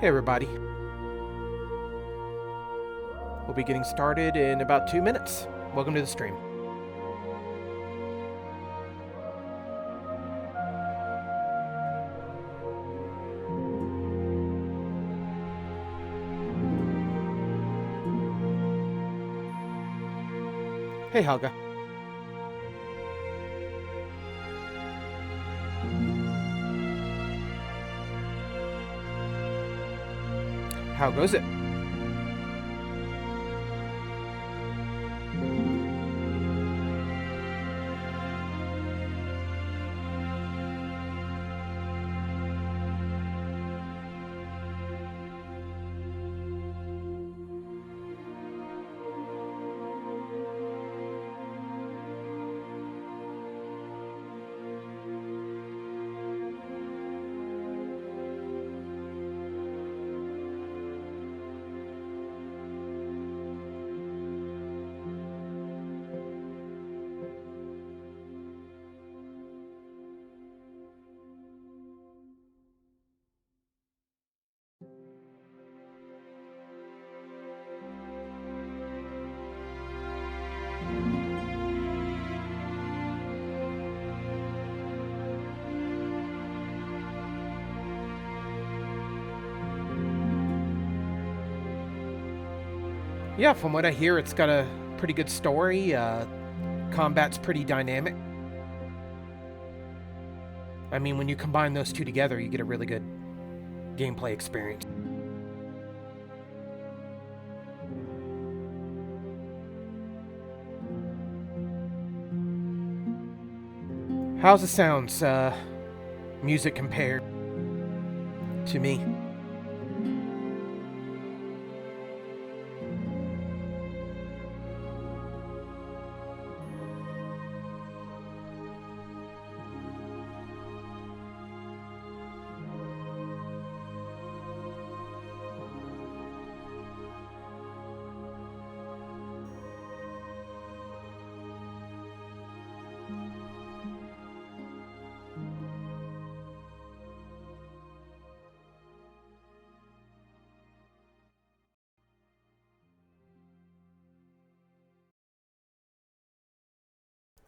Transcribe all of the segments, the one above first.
Hey everybody. We'll be getting started in about 2 minutes. Welcome to the stream. Hey Helga. How goes it? Yeah, from what I hear, it's got a pretty good story. Combat's pretty dynamic. I mean, when you combine those two together, you get a really good gameplay experience. How's the sounds, music compared to me?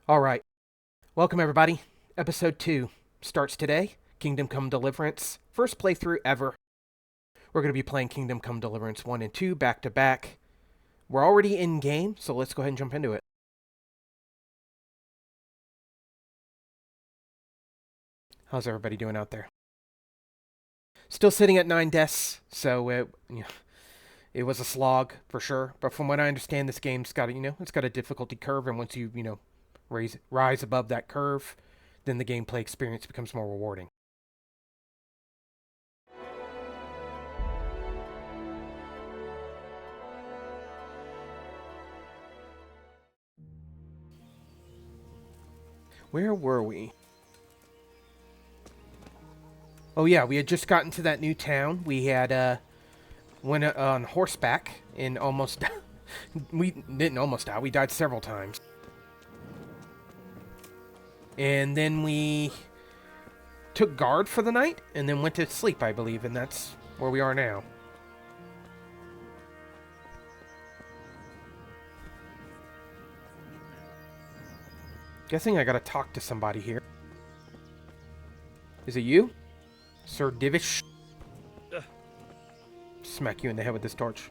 Alright, welcome everybody. Episode 2 starts today. Kingdom Come Deliverance. First playthrough ever. We're going to be playing Kingdom Come Deliverance 1 and 2 back to back. We're already in game, so let's go ahead and jump into it. How's everybody doing out there? Still sitting at 9 deaths, so it was a slog for sure. But from what I understand, this game's got it's got a difficulty curve, and once you rise above that curve, then the gameplay experience becomes more rewarding. Where were we? Oh yeah, we had just gotten to that new town. We had went on horseback and almost we didn't almost die. We died several times. And then we took guard for the night and then went to sleep, I believe, and that's where we are now. Guessing I gotta talk to somebody here. Is it you? Sir Divish? Smack you in the head with this torch.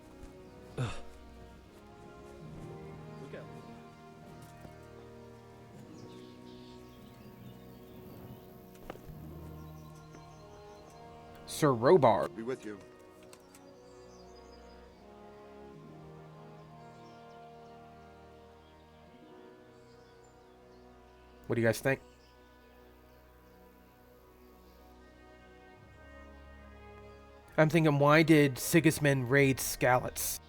Sir Robar. I'll be with you. What do you guys think? I'm thinking, why did Sigismund raid Skalitz?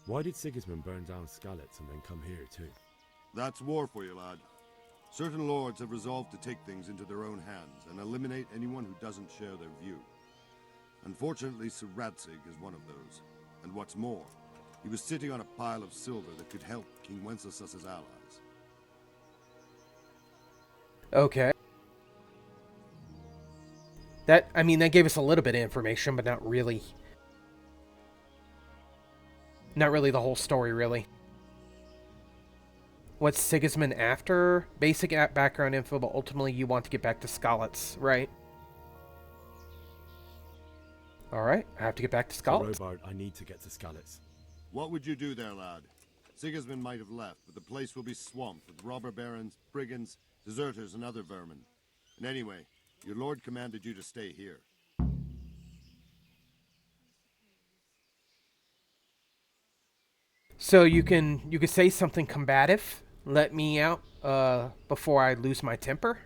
Why did Sigismund burn down Skalitz and then come here too? That's war for you, lad. Certain lords have resolved to take things into their own hands and eliminate anyone who doesn't share their view. Unfortunately, Sir Radzig is one of those. And what's more, he was sitting on a pile of silver that could help King Wenceslas's allies. Okay. That, I mean, that gave us a little bit of information, but not really. Not really the whole story, really. What's Sigismund after? Basic background info, but ultimately you want to get back to Skalitz, right? Alright, I have to get back to So, Skalitz. Robard, I need to get to Skalitz. What would you do there, lad? Sigismund might have left, but the place will be swamped with robber barons, brigands, deserters, and other vermin. And anyway, your lord commanded you to stay here. So you could say something combative, let me out, before I lose my temper.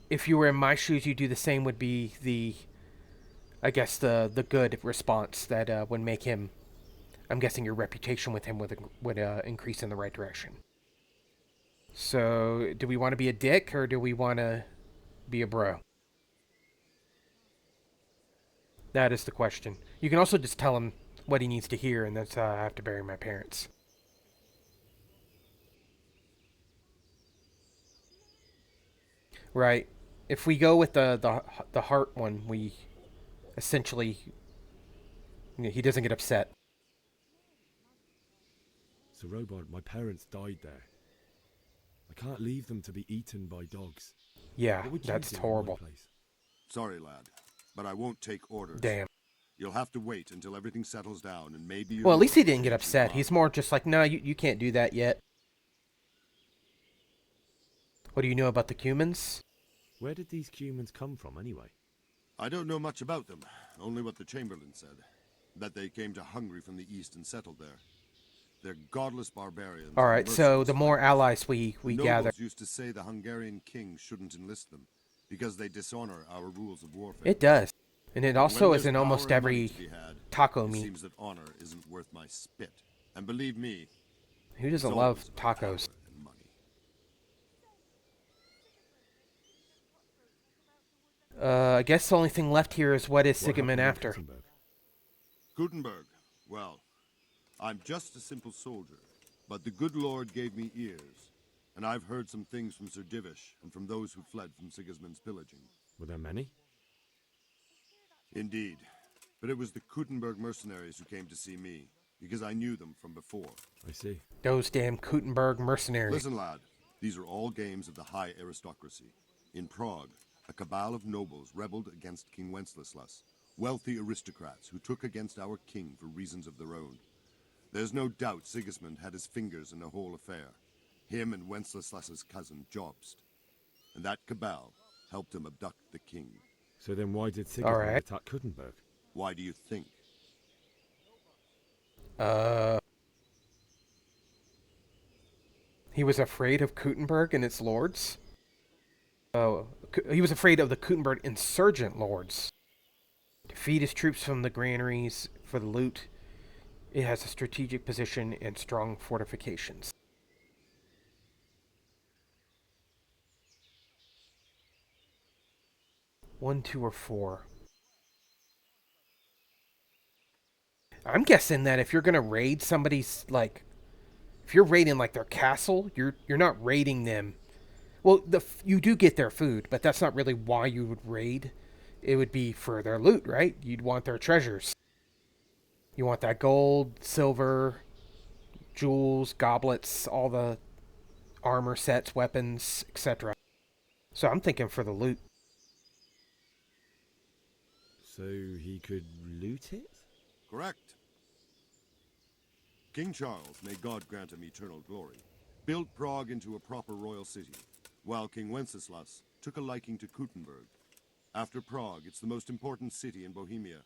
If you were in my shoes, you'd do the same. Would be the, I guess the good response that would make him. I'm guessing your reputation with him would increase in the right direction. So, do we want to be a dick or do we want to be a bro? That is the question. You can also just tell him what he needs to hear, and that's I have to bury my parents. Right. If we go with the heart one, we essentially, he doesn't get upset. So, Robard, my parents died there. I can't leave them to be eaten by dogs. Yeah, What would you that's do in my horrible. place? Sorry, lad, but I won't take orders. Damn. You'll have to wait until everything settles down, and maybe your Well, at least he lord will didn't get change his upset. mind. He's more just like, no, you can't do that yet. What do you know about the Cumans? Where did these humans come from, anyway? I don't know much about them, only what the Chamberlain said. That they came to Hungary from the east and settled there. They're godless barbarians. All and right, so merciless the more fighters. allies we The gather. nobles used to say the Hungarian king shouldn't enlist them, because they dishonor our rules of warfare. It does. And it But also when is there's in almost power and money every to be had, taco it meat. seems that honor isn't worth my spit. And believe me, Who it's doesn't always love about tacos? power and money. I guess the only thing left here is what is What Sigismund happened in after? Kuttenberg? Gutenberg, well, I'm just a simple soldier, but the good Lord gave me ears, and I've heard some things from Sir Divish and from those who fled from Sigismund's pillaging. Were there many? Indeed, but it was the Gutenberg mercenaries who came to see me, because I knew them from before. I see. Those damn Gutenberg mercenaries. Listen, lad, these are all games of the high aristocracy. In Prague, a cabal of nobles rebelled against King Wenceslas, wealthy aristocrats who took against our king for reasons of their own. There's no doubt Sigismund had his fingers in the whole affair. Him and Wenceslas's cousin Jobst. And that cabal helped him abduct the king. So then why did Sigismund right. attack Kuttenberg? Why do you think? He was afraid of Gutenberg and its lords? Oh, he was afraid of the Gutenberg insurgent lords. To feed his troops from the granaries for the loot, it has a strategic position and strong fortifications. One, two, or four. I'm guessing that if you're gonna raid somebody's if you're raiding like their castle, you're not raiding them. Well, you do get their food, but that's not really why you would raid. It would be for their loot, right? You'd want their treasures. You want that gold, silver, jewels, goblets, all the armor sets, weapons, etc. So I'm thinking for the loot. So he could loot it? Correct. King Charles, may God grant him eternal glory, built Prague into a proper royal city, while King Wenceslas took a liking to Gutenberg. After Prague, it's the most important city in Bohemia,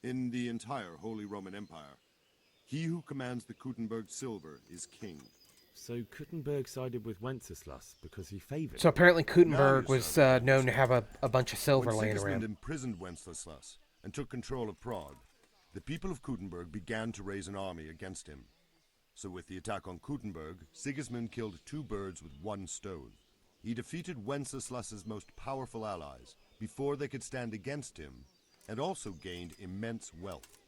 in the entire Holy Roman Empire. He who commands the Gutenberg silver is king. So Kuttenberg sided with Wenceslas because he favoured So him. apparently Gutenberg Now you're was sounding known to have a bunch of silver When laying Sigismund around. imprisoned Wenceslas and took control of Prague, the people of Gutenberg began to raise an army against him. So with the attack on Gutenberg, Sigismund killed two birds with one stone. He defeated Wenceslas's most powerful allies before they could stand against him, and also gained immense wealth.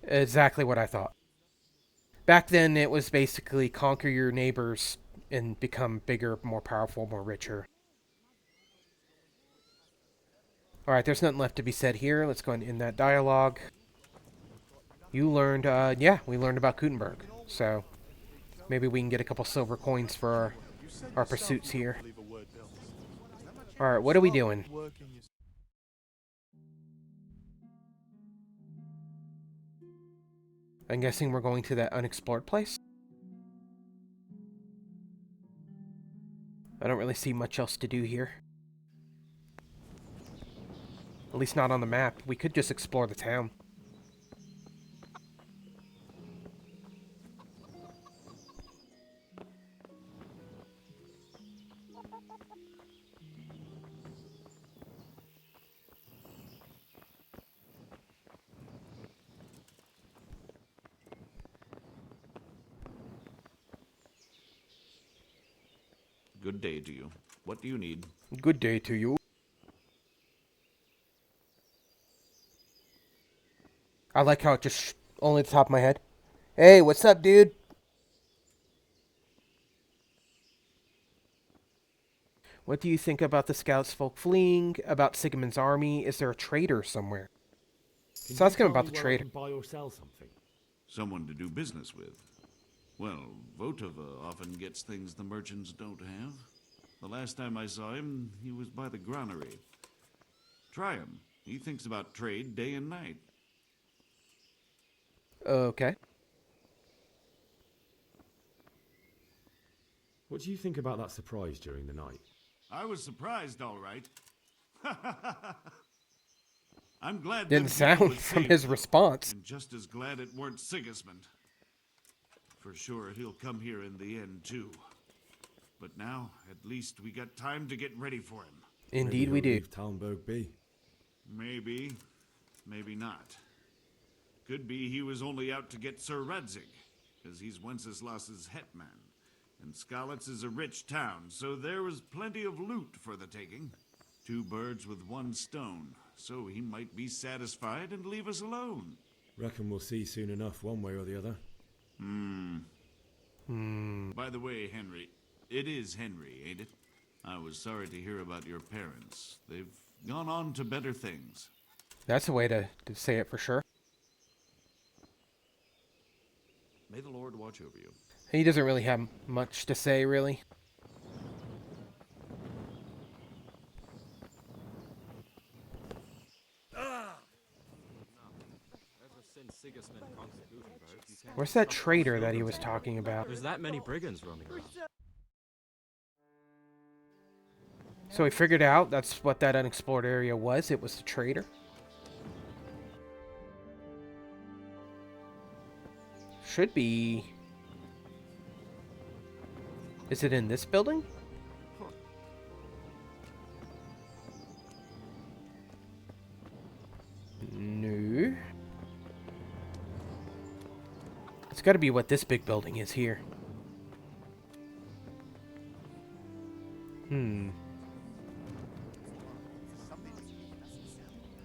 Exactly what I thought. Back then, it was basically conquer your neighbors and become bigger, more powerful, more richer. Alright, there's nothing left to be said here. Let's go and end that dialogue. You learned, yeah, we learned about Gutenberg. So, maybe we can get a couple silver coins for our pursuits here. Alright, what are we doing? I'm guessing we're going to that unexplored place? I don't really see much else to do here. At least not on the map. We could just explore the town. Good day to you. What do you need? Good day to you. I like how it just only the top of my head. Hey, what's up, dude? What do you think about the scouts folk fleeing? About Sigmund's army? Is there a traitor somewhere? So ask him about the traitor. Buy or sell something. Someone to do business with. Well, Votova often gets things the merchants don't have. The last time I saw him, he was by the granary. Try him. He thinks about trade day and night. Okay. What do you think about that surprise during the night? I was surprised, all right. I'm glad Didn't them people sound was from saved, his though, response. and just as glad it weren't Sigismund. For sure, he'll come here in the end, too. But now, at least we got time to get ready for him. Indeed, we Maybe do. he'll leave Talmberg be. Maybe, maybe not. Could be he was only out to get Sir Radzig, because he's Wenceslas's hetman. And Skalitz is a rich town, so there was plenty of loot for the taking. 2 birds with 1 stone, so he might be satisfied and leave us alone. Reckon we'll see soon enough, one way or the other. By the way, Henry, it is Henry, ain't it? I was sorry to hear about your parents. They've gone on to better things. That's a way to say it for sure. May the Lord watch over you. He doesn't really have much to say, really. Where's that traitor that he was talking about? There's that many brigands roaming around. So we figured out that's what that unexplored area was. It was the traitor. Should be... Is it in this building? No. It's got to be what this big building is here.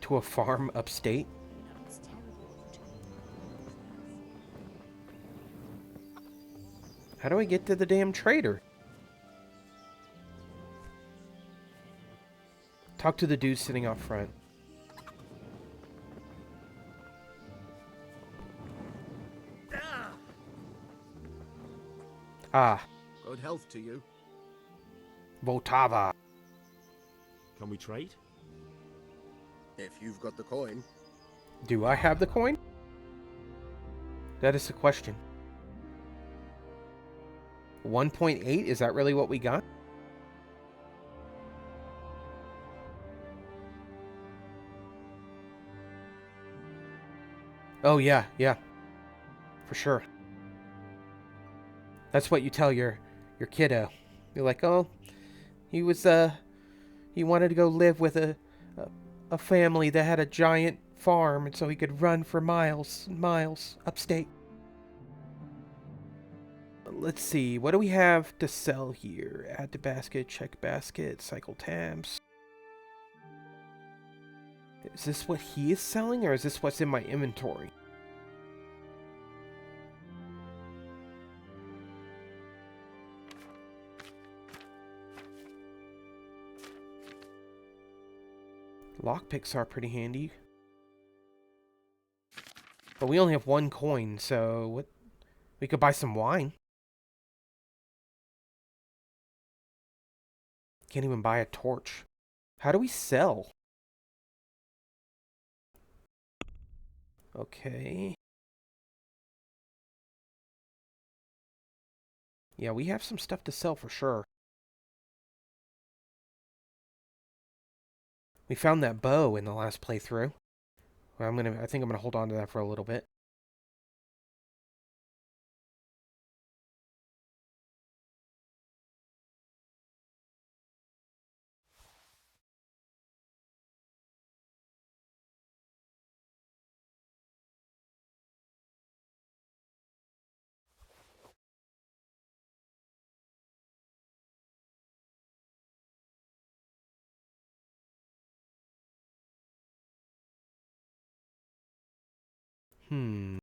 To a farm upstate? How do I get to the damn trader? Talk to the dude sitting out front. Ah, Good health to you. Votava. Can we trade? If you've got the coin. Do I have the coin? That is the question. 1.8, is that really what we got? Oh yeah, yeah. For sure. That's what you tell your kiddo. You're like, "Oh, he wanted to go live with a family that had a giant farm, and so he could run for miles and miles upstate." Let's see, what do we have to sell here? Add to basket, check basket, cycle tabs. Is this what he is selling, or is this what's in my inventory? Lockpicks are pretty handy. But we only have 1 coin, so what? We could buy some wine. Can't even buy a torch. How do we sell? Okay. Yeah, we have some stuff to sell for sure. We found that bow in the last playthrough. Well, I think I'm gonna hold on to that for a little bit. Hmm.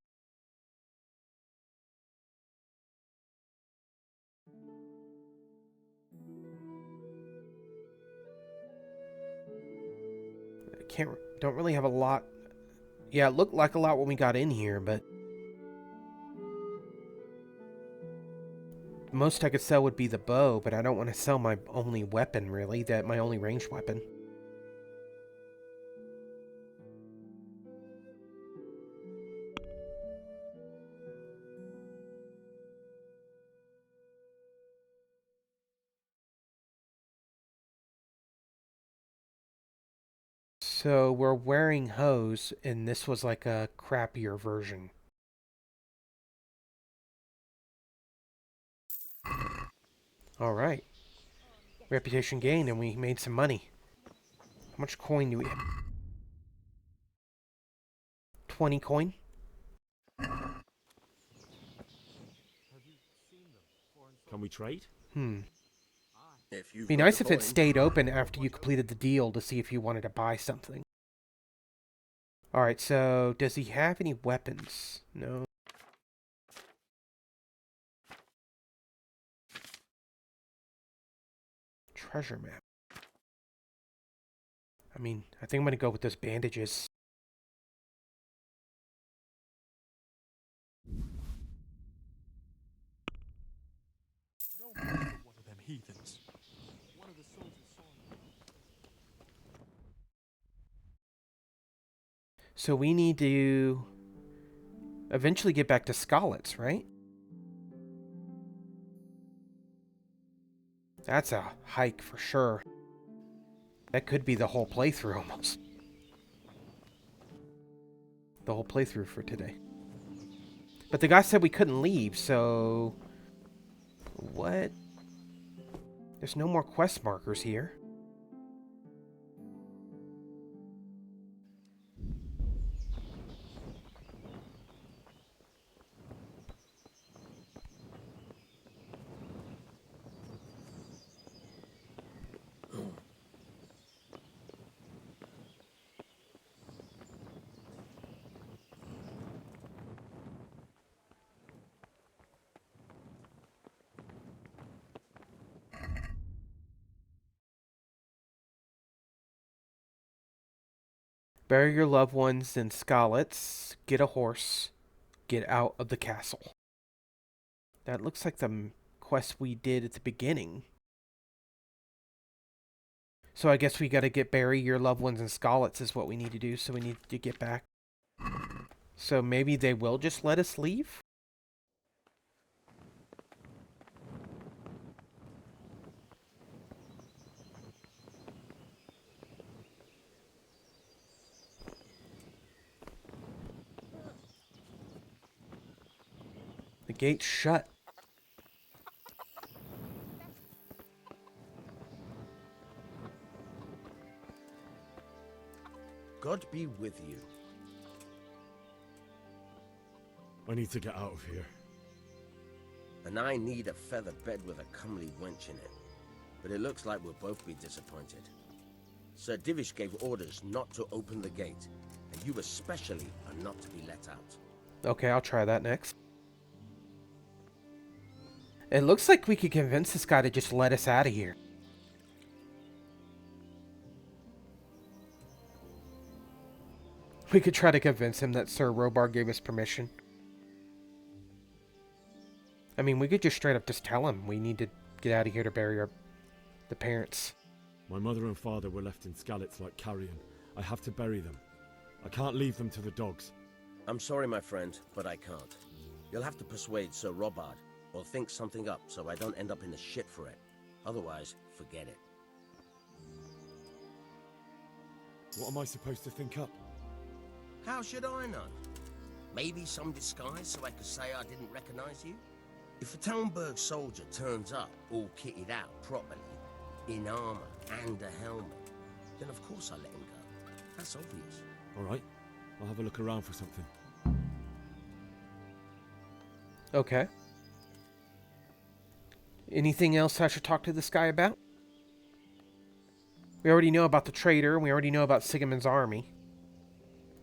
Don't really have a lot. Yeah, it looked like a lot when we got in here, but most I could sell would be the bow, but I don't want to sell my only weapon, really. My only ranged weapon. So we're wearing hose, and this was like a crappier version. Alright. Reputation gained, and we made some money. How much coin do we have? 20 coin? Can we trade? If you've Be got nice the if it coin. stayed open after you completed the deal to see if you wanted to buy something. Alright, so does he have any weapons? No. Treasure map. I mean, I think I'm gonna go with those bandages. One of them heathens. One of the soldiers saw me. So we need to eventually get back to Scarlet's, right? That's a hike for sure. That could be the whole playthrough almost. The whole playthrough for today. But the guy said we couldn't leave, so... What? There's no more quest markers here. Bury your loved ones in Scarlet's. Get a horse. Get out of the castle. That looks like the quest we did at the beginning. So I guess we gotta bury your loved ones in Scarlet's is what we need to do, so we need to get back. So maybe they will just let us leave? The gate's shut. God be with you. I need to get out of here. And I need a feather bed with a comely wench in it. But it looks like we'll both be disappointed. Sir Divish gave orders not to open the gate, and you especially are not to be let out. Okay, I'll try that next. It looks like we could convince this guy to just let us out of here. We could try to convince him that Sir Robar gave us permission. I mean, we could just straight up just tell him we need to get out of here to bury the parents. My mother and father were left in Skalitz like carrion. I have to bury them. I can't leave them to the dogs. I'm sorry, my friend, but I can't. You'll have to persuade Sir Robard, or think something up so I don't end up in the shit for it. Otherwise, forget it. What am I supposed to think up? How should I know? Maybe some disguise so I could say I didn't recognize you? If a Talmberg soldier turns up all kitted out properly, in armor and a helmet, then of course I let him go. That's obvious. Alright, I'll have a look around for something. Okay. Anything else I should talk to this guy about? We already know about the traitor, and we already know about Sigemund's army.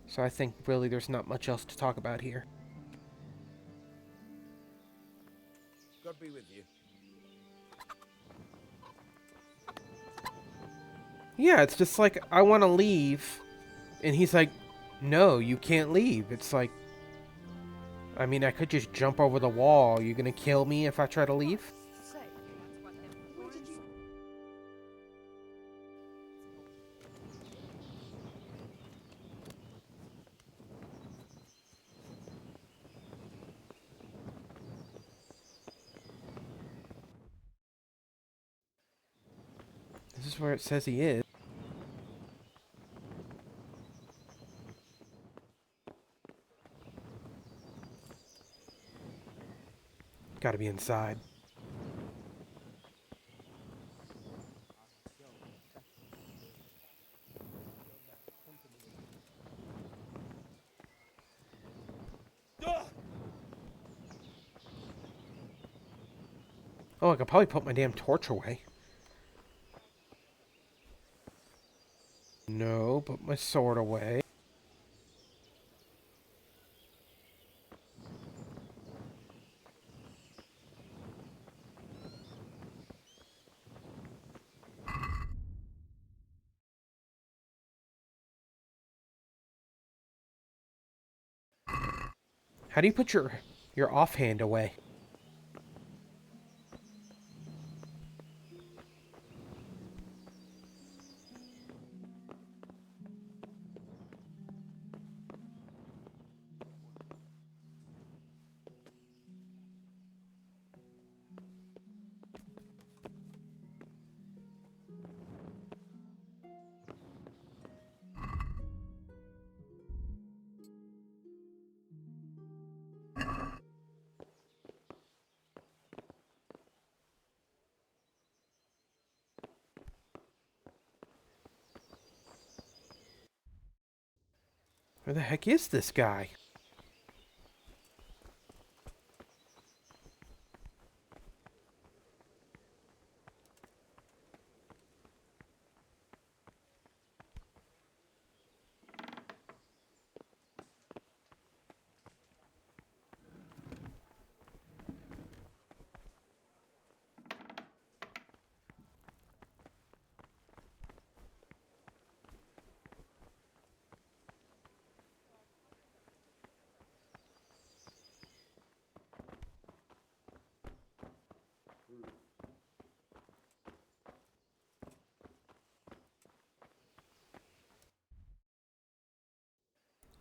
So I think really there's not much else to talk about here. God be with you. Yeah, it's just like, I want to leave. And he's like, no, you can't leave. It's like, I mean, I could just jump over the wall. You gonna kill me if I try to leave? This is where it says he is. Gotta be inside. Oh, I could probably put my damn torch away. No, put my sword away. How do you put your offhand away? Where the heck is this guy?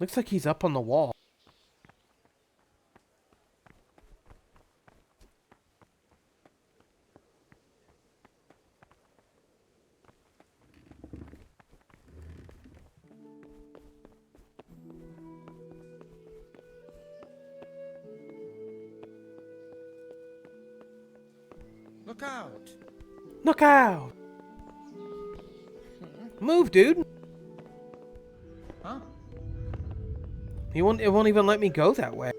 Looks like he's up on the wall. Look out! Look out! Move, dude! Huh? It won't even let me go that way.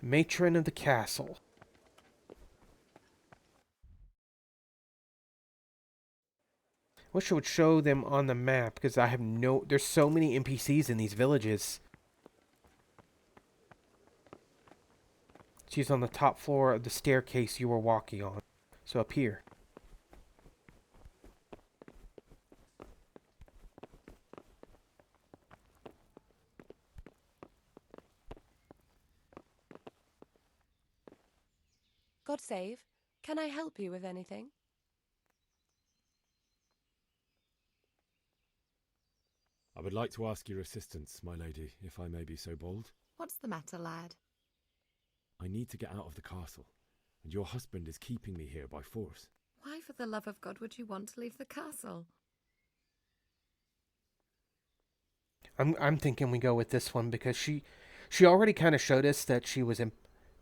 Matron of the castle. Wish it would show them on the map, because I have no... There's so many NPCs in these villages. She's on the top floor of the staircase you were walking on. So up here. God save. Can I help you with anything? I would like to ask your assistance, my lady, if I may be so bold. What's the matter, lad? I need to get out of the castle, and your husband is keeping me here by force. Why, for the love of God, would you want to leave the castle? I'm thinking we go with this one because she already kind of showed us that she was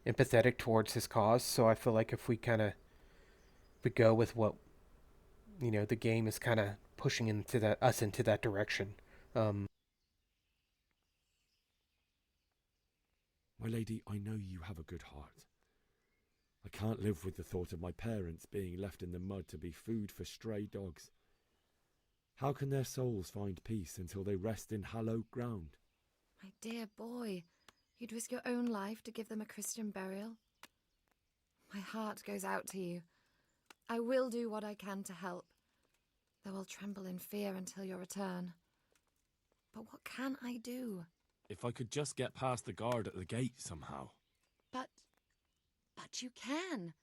empathetic towards his cause. So I feel like if we go with what the game is kind of pushing into that direction. My lady, I know you have a good heart. I can't live with the thought of my parents being left in the mud to be food for stray dogs. How can their souls find peace until they rest in hallowed ground? My dear boy, you'd risk your own life to give them a Christian burial? My heart goes out to you. I will do what I can to help, though I'll tremble in fear until your return. But what can I do? If I could just get past the guard at the gate somehow. But you can.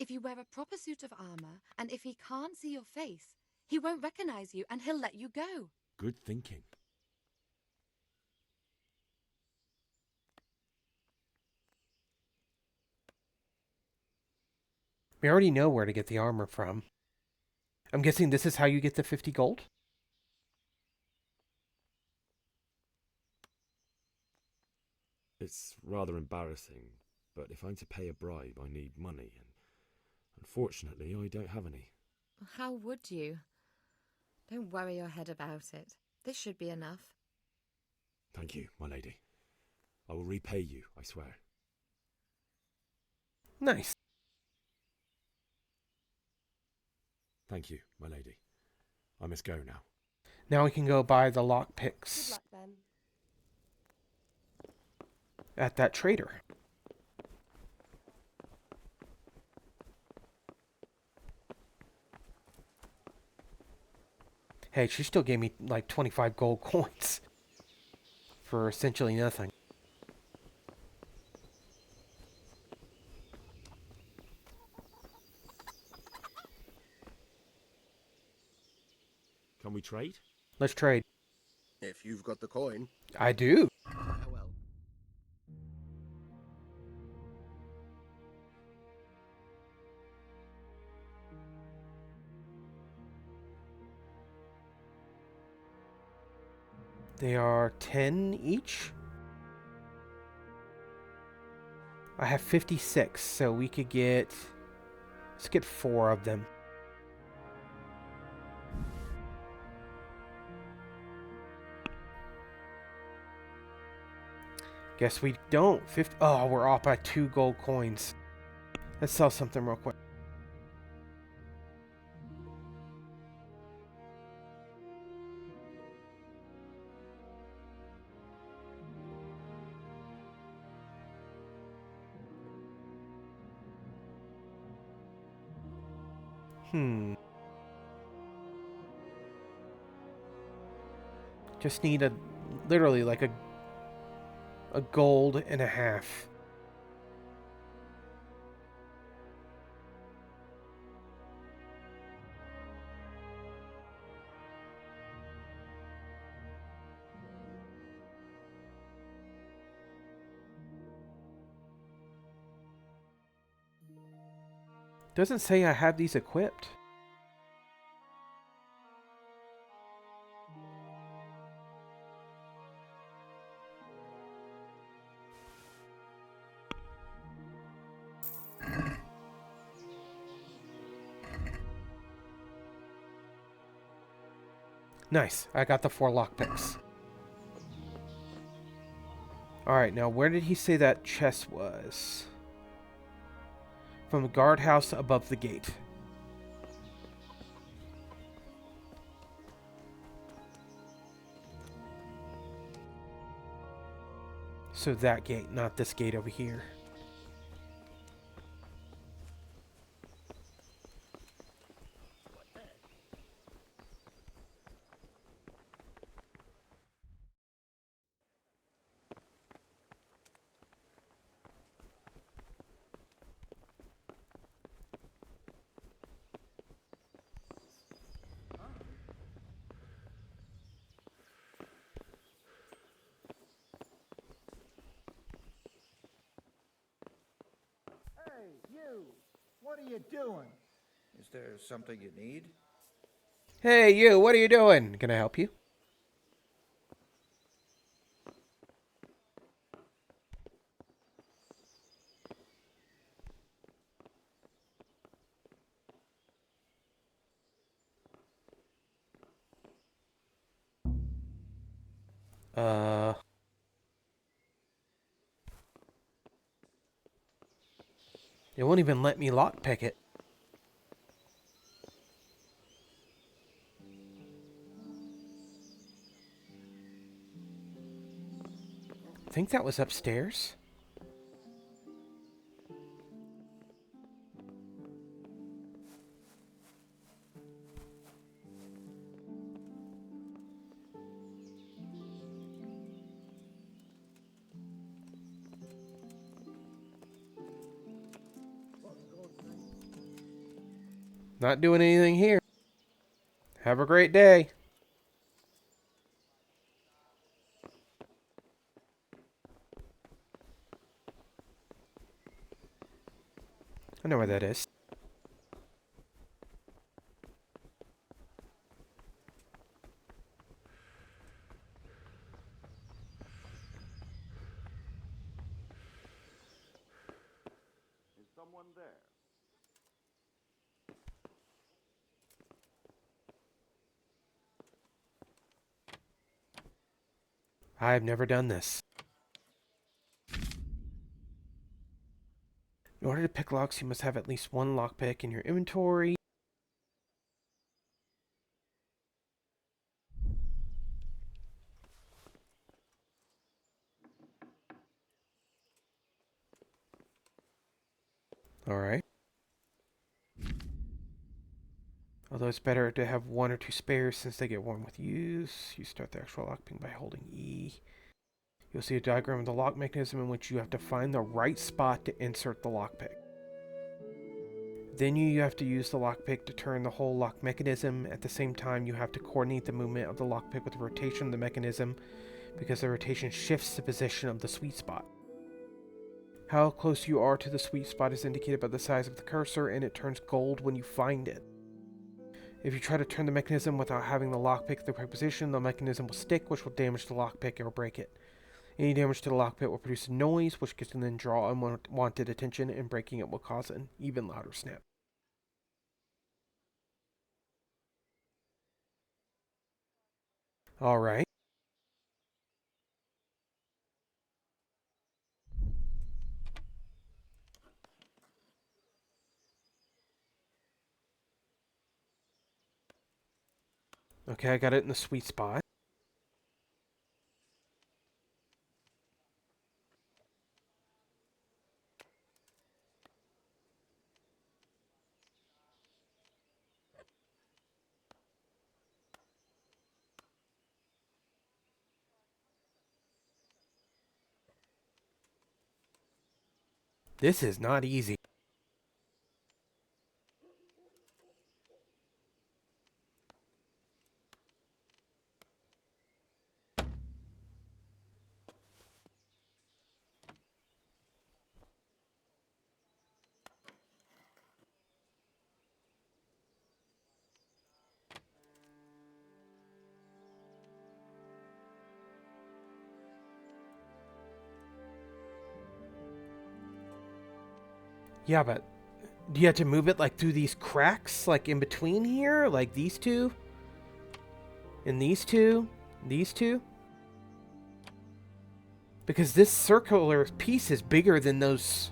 If you wear a proper suit of armor, and if he can't see your face, he won't recognize you and he'll let you go. Good thinking. We already know where to get the armor from. I'm guessing this is how you get the 50 gold? It's rather embarrassing, but if I'm to pay a bribe, I need money, and unfortunately, I don't have any. How would you? Don't worry your head about it. This should be enough. Thank you, my lady. I will repay you, I swear. Nice. Thank you, my lady. I must go now. Now we can go buy the Good lockpicks luck then. at that trader. Hey, she still gave me like 25 gold coins for essentially nothing. Can we trade? Let's trade. If you've got the coin. I do. Farewell. They are 10 each. I have 56, so we could get... Let's get 4 of them. Guess we don't. 50. Oh, we're off by 2 gold coins. Let's sell something real quick. Just need literally like a gold and a half. Doesn't say I have these equipped. Nice. I got the 4 lockpicks. Alright, now where did he say that chest was? From the guardhouse above the gate. So that gate, not this gate over here. Hey, you! What are you doing? Is there something you need? Hey, you, what are you doing? Can I help you? It won't even let me lockpick it. I think that was upstairs. Not doing anything here. Have a great day. I know where that is. Is someone there? I've never done this. In order to pick locks, you must have at least one lockpick in your inventory. Alright. Although it's better to have one or two spares since they get worn with use. You start the actual lockpicking by holding E. You'll see a diagram of the lock mechanism in which you have to find the right spot to insert the lockpick. Then you have to use the lockpick to turn the whole lock mechanism. At the same time, you have to coordinate the movement of the lockpick with the rotation of the mechanism because the rotation shifts the position of the sweet spot. How close you are to the sweet spot is indicated by the size of the cursor, and it turns gold when you find it. If you try to turn the mechanism without having the lockpick in the correct position, the mechanism will stick, which will damage the lockpick or break it. Any damage to the lockpick will produce a noise, which can then draw unwanted attention, and breaking it will cause an even louder snap. Alright. Okay, I got it in the sweet spot. This is not easy. Yeah, but do you have to move it like through these cracks, like in between here? Like these two? And these two? These two? Because this circular piece is bigger than those.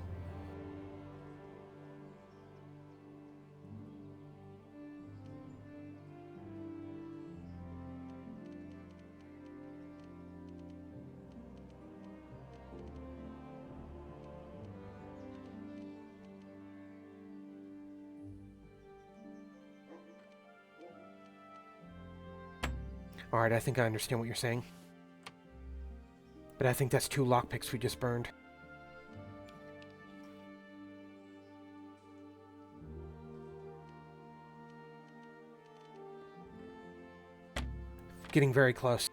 Alright, I think I understand what you're saying. But I think that's 2 lockpicks we just burned. Getting very close.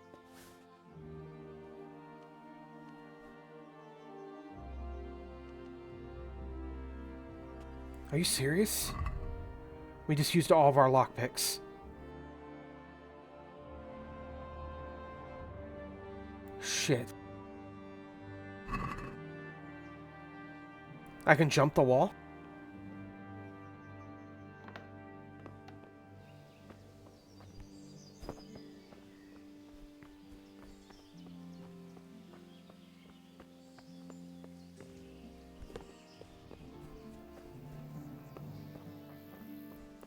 Are you serious? We just used all of our lockpicks. Shit. I can jump the wall?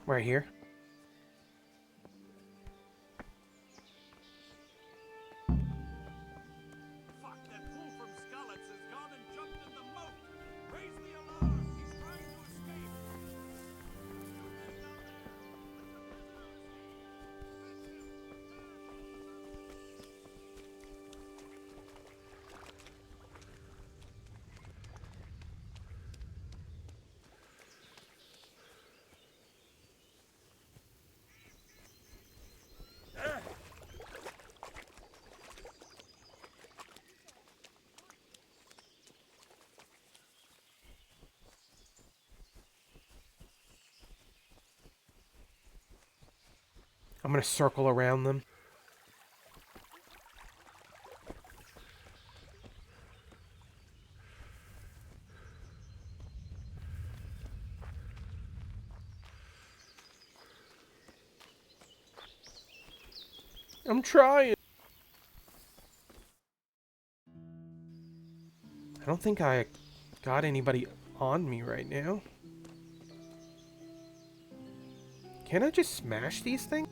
Right here. Fuck, that fool from Skalitz has gone and jumped in the moat! Raise the alarm! He's trying to escape! I'm gonna circle around them. I'm trying. I don't think I got anybody on me right now. Can I just smash these things?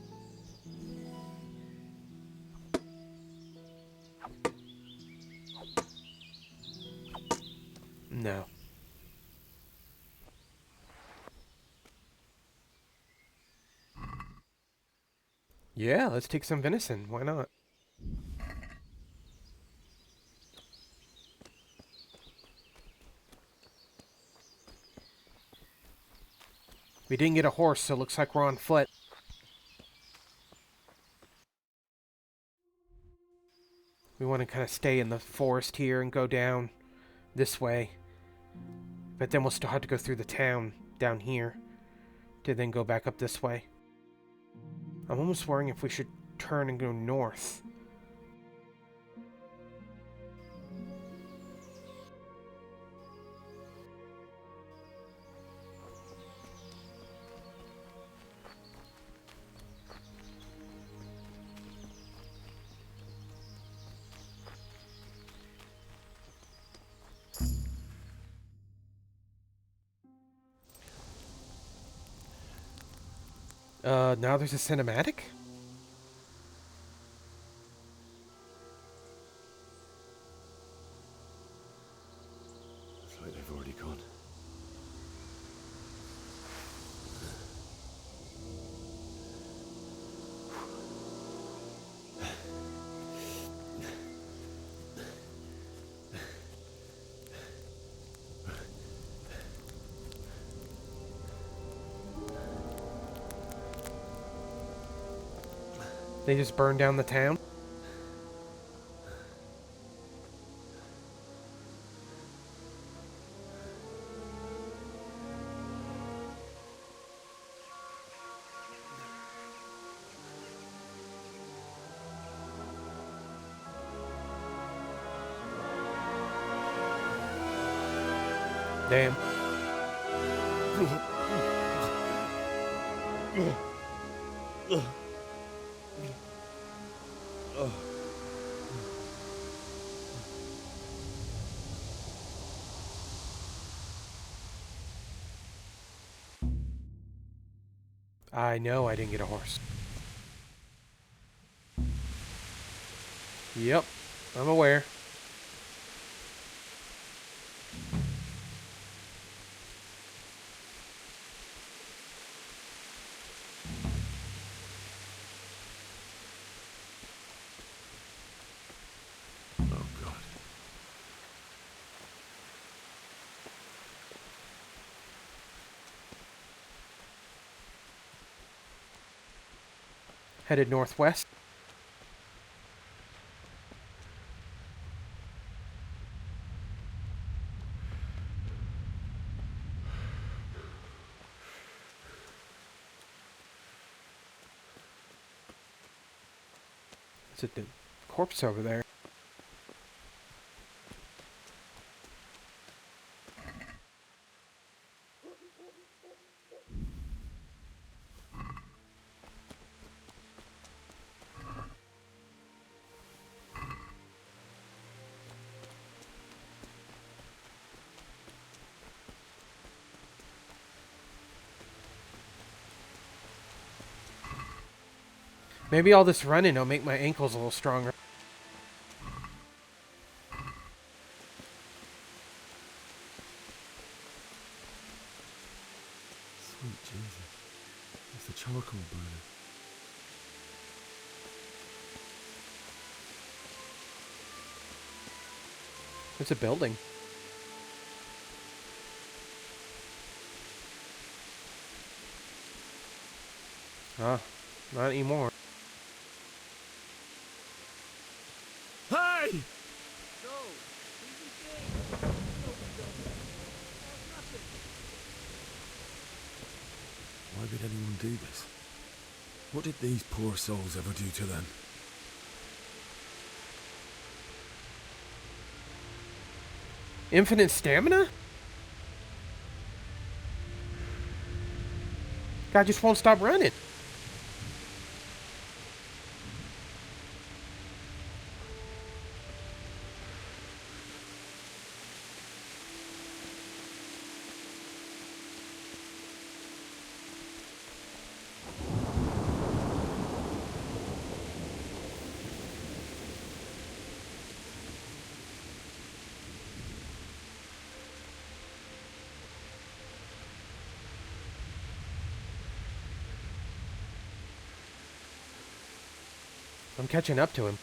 No. Yeah, let's take some venison. Why not? We didn't get a horse, so it looks like we're on foot. We want to kind of stay in the forest here and go down this way. But then we'll still have to go through the town down here to then go back up this way. I'm almost worrying if we should turn and go north. Now there's a cinematic? Looks like they've already gone. They just burned down the town? Damn. I know I didn't get a horse. Yep, I'm aware. Headed northwest. Is it the corpse over there? Maybe all this running will make my ankles a little stronger. Sweet Jesus. It's the charcoal burner. It's a building. Ah, not anymore. Hey! So, easy thing. No, we don't. Nothing. Why would anyone do this? What did these poor souls ever do to them? Infinite stamina? Guy just won't stop running. I'm catching up to him.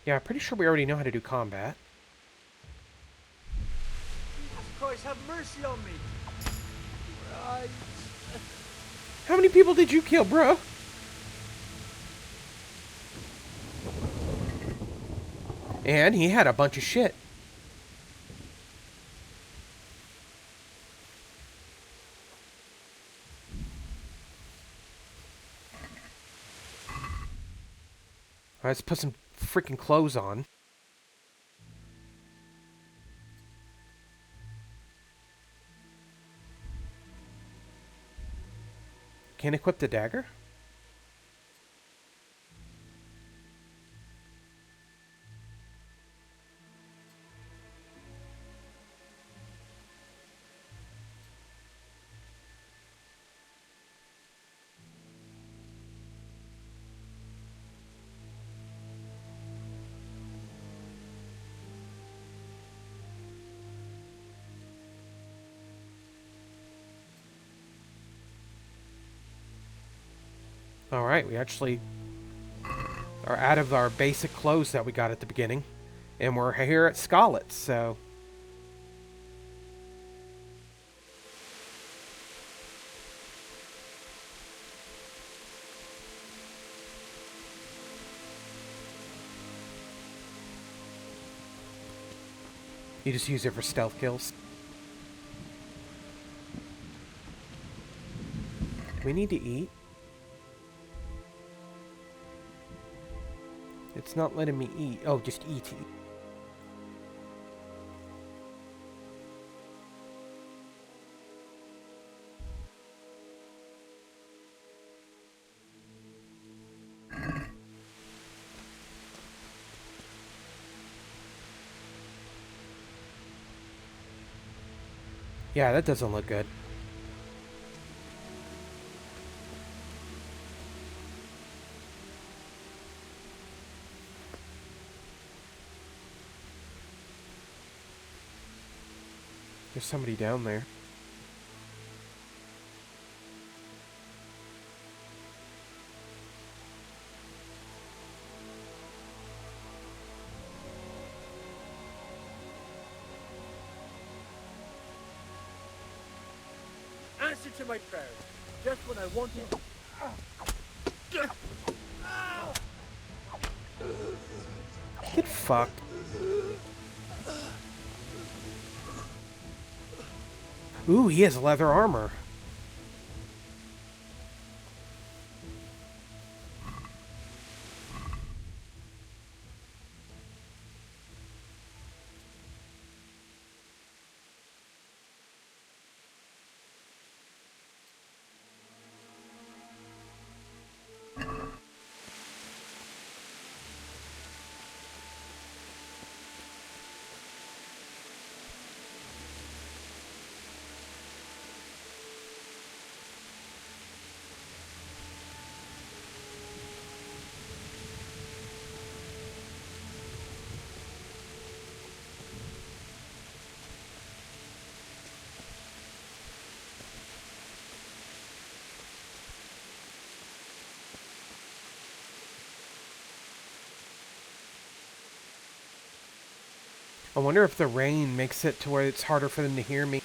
Yeah, I'm pretty sure we already know how to do combat. Jesus Christ, have mercy on me. Right. How many people did you kill, bro? And he had a bunch of shit. Alright, let's put some freaking clothes on. Can't equip the dagger? Alright, we actually are out of our basic clothes that we got at the beginning. And we're here at Scarlet's, so... You just use it for stealth kills. We need to eat. It's not letting me eat. Oh, just eat. Yeah, that doesn't look good. There's somebody down there. Answer to my prayers. Just when I wanted. Get fucked. Ooh, he has leather armor. I wonder if the rain makes it to where it's harder for them to hear me.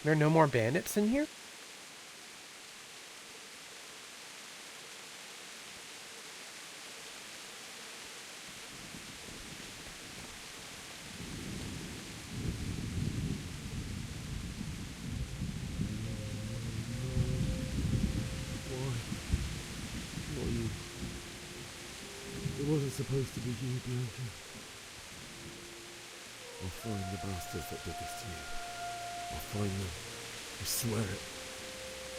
There are no more bandits in here? Not you. It wasn't supposed to be you, Bianca. I'll find the bastards that did this to you. I'll find them. I swear it.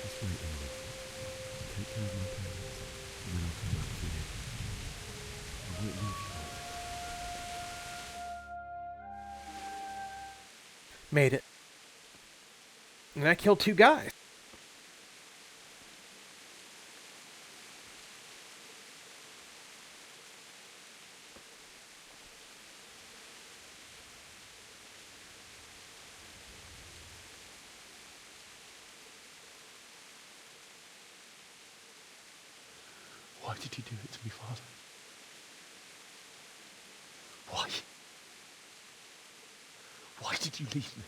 Just wait a minute. I'll take care of my parents, and then I'll come back for you. I won't leave you out. Made it. And I killed 2 guys. Why did you do it to me, Father? Why? Why did you leave me?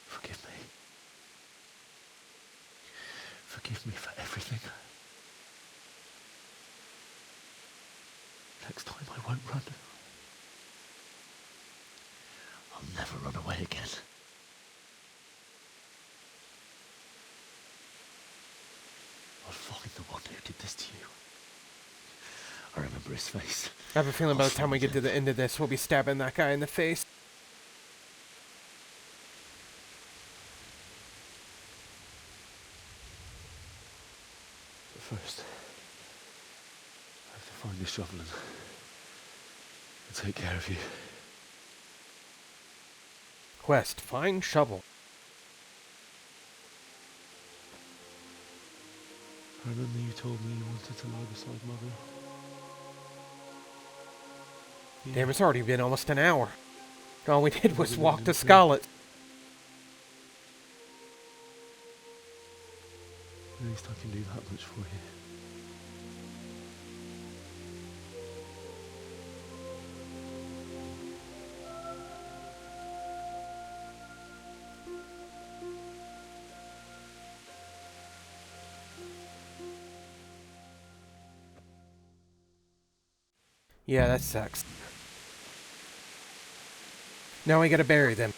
Forgive me. Forgive me for everything. Next time I won't run. I'll never run away again. I'll find the one who did this to you. I remember his face. I have a feeling by the time we get to the end of this, we'll be stabbing that guy in the face. But first, I have to find this shovel and take care of you. Quest, find shovel. I remember you told me you wanted to lie beside Mother. Damn, it's already been almost an hour. All we did was walk to Scarlet. At least I can do that much for you. Yeah, that sucks. Now we gotta bury them.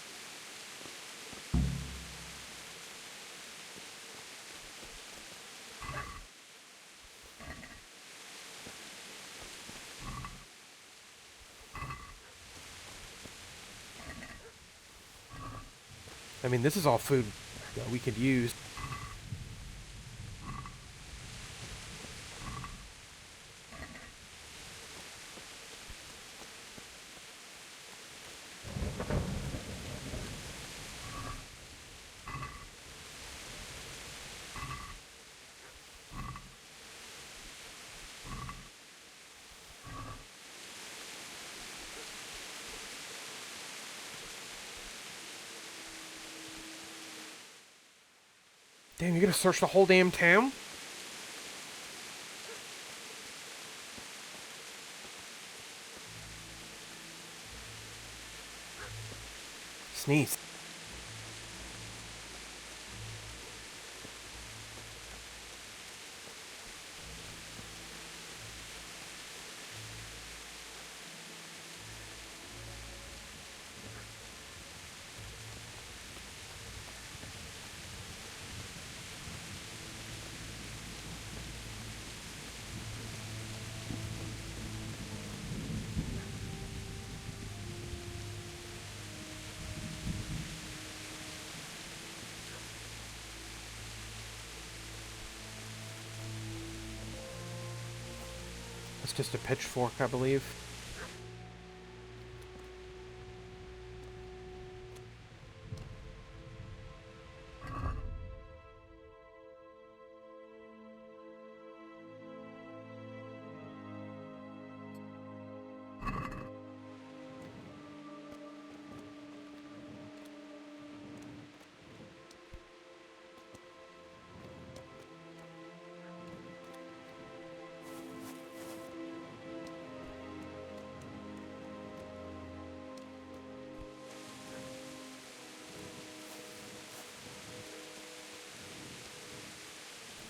I mean, this is all food that we could use. Damn, you're gonna search the whole damn town? Sneeze. It's just a pitchfork, I believe.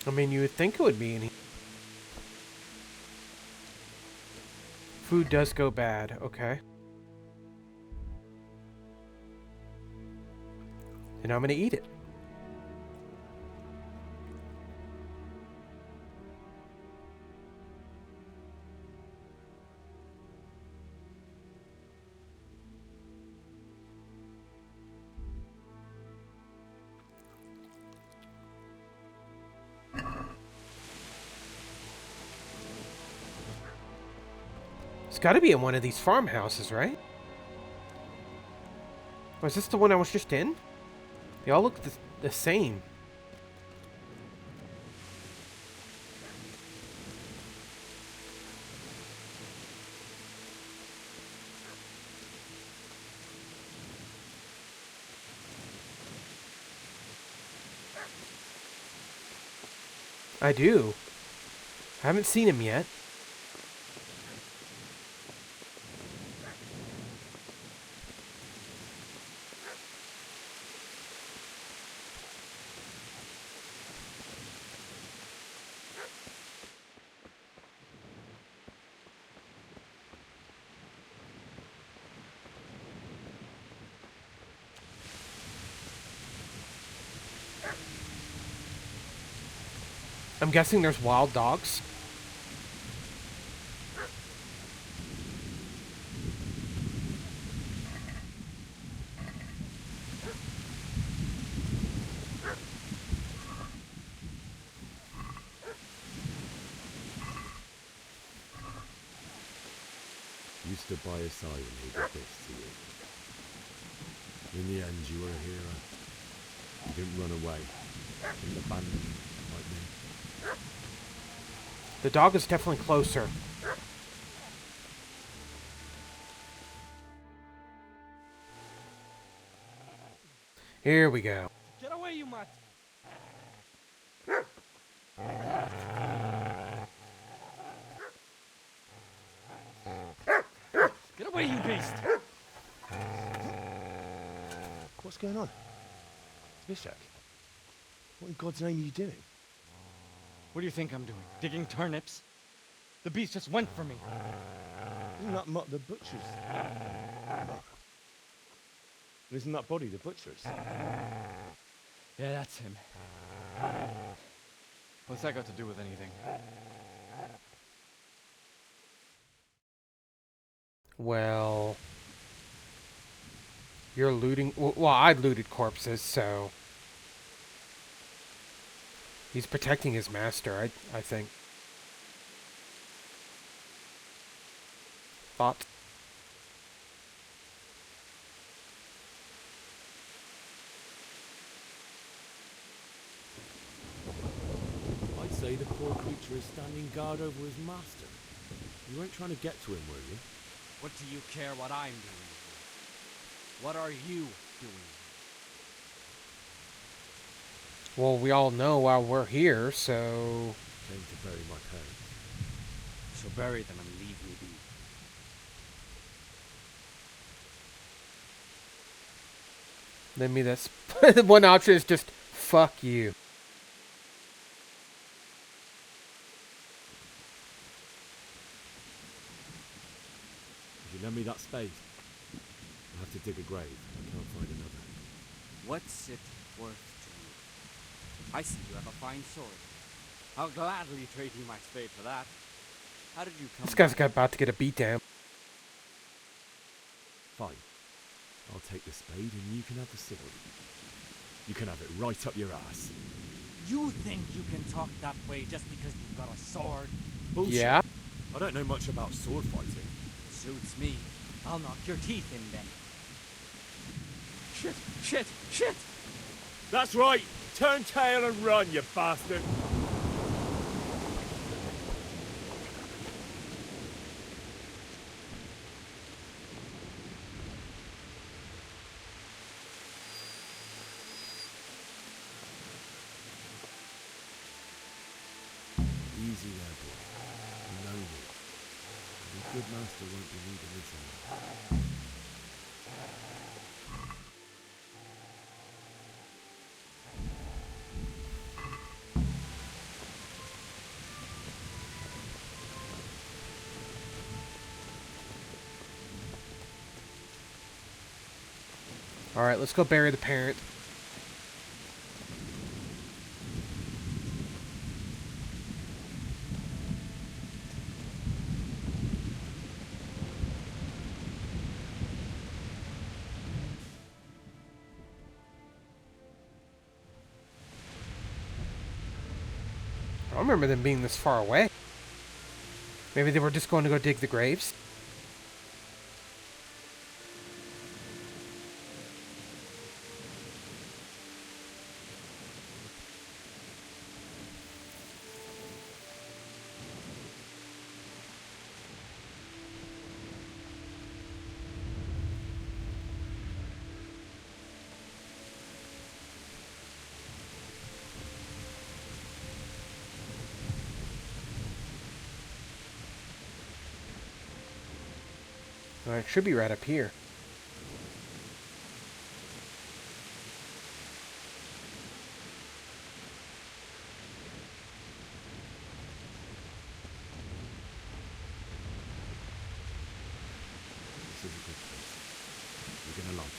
I mean, you would think it would be any. Food does go bad, okay. And I'm gonna eat it. It's gotta be in one of these farmhouses, right? Or is this the one I was just in? They all look the same. I do. I haven't seen him yet. I'm guessing there's wild dogs. You stood by his side when he did this to you. In the end, you were a hero. You didn't run away. You didn't abandon him like me. The dog is definitely closer. Here we go. Get away, you mutt! Get away, you beast! What's going on? Zbyszek, what in God's name are you doing? What do you think I'm doing? Digging turnips? The beast just went for me. Isn't that Mutt the butcher's? Isn't that body the butcher's? Yeah, that's him. What's that got to do with anything? Well, You're looting. Well, I looted corpses, so he's protecting his master. I think. Thought. I'd say the poor creature is standing guard over his master. You weren't trying to get to him, were you? What do you care what I'm doing here? What are you doing here? Well, we all know why we're here, so Came to bury my parents. So bury them and leave me be. then me that's one option is just fuck you. If you lend me that spade, I'll have to dig a grave. I can't find another. What's it worth to you? I see you have a fine sword. I'll gladly trade you my spade for that. How did you come This guy's by it? about to get a beat down. Fine. I'll take the spade and you can have the sword. You can have it right up your ass. You think you can talk that way just because you've got a sword? Bullshit. Yeah. I don't know much about sword fighting. Suits me. I'll knock your teeth in then. Shit, shit, shit! That's right! Turn tail and run, you bastard! Easy there, boy. No need. Your good master won't be needing this anymore. All right, let's go bury the parent. I don't remember them being this far away. Maybe they were just going to go dig the graves. It should be right up here. This is a good place. You're gonna like it.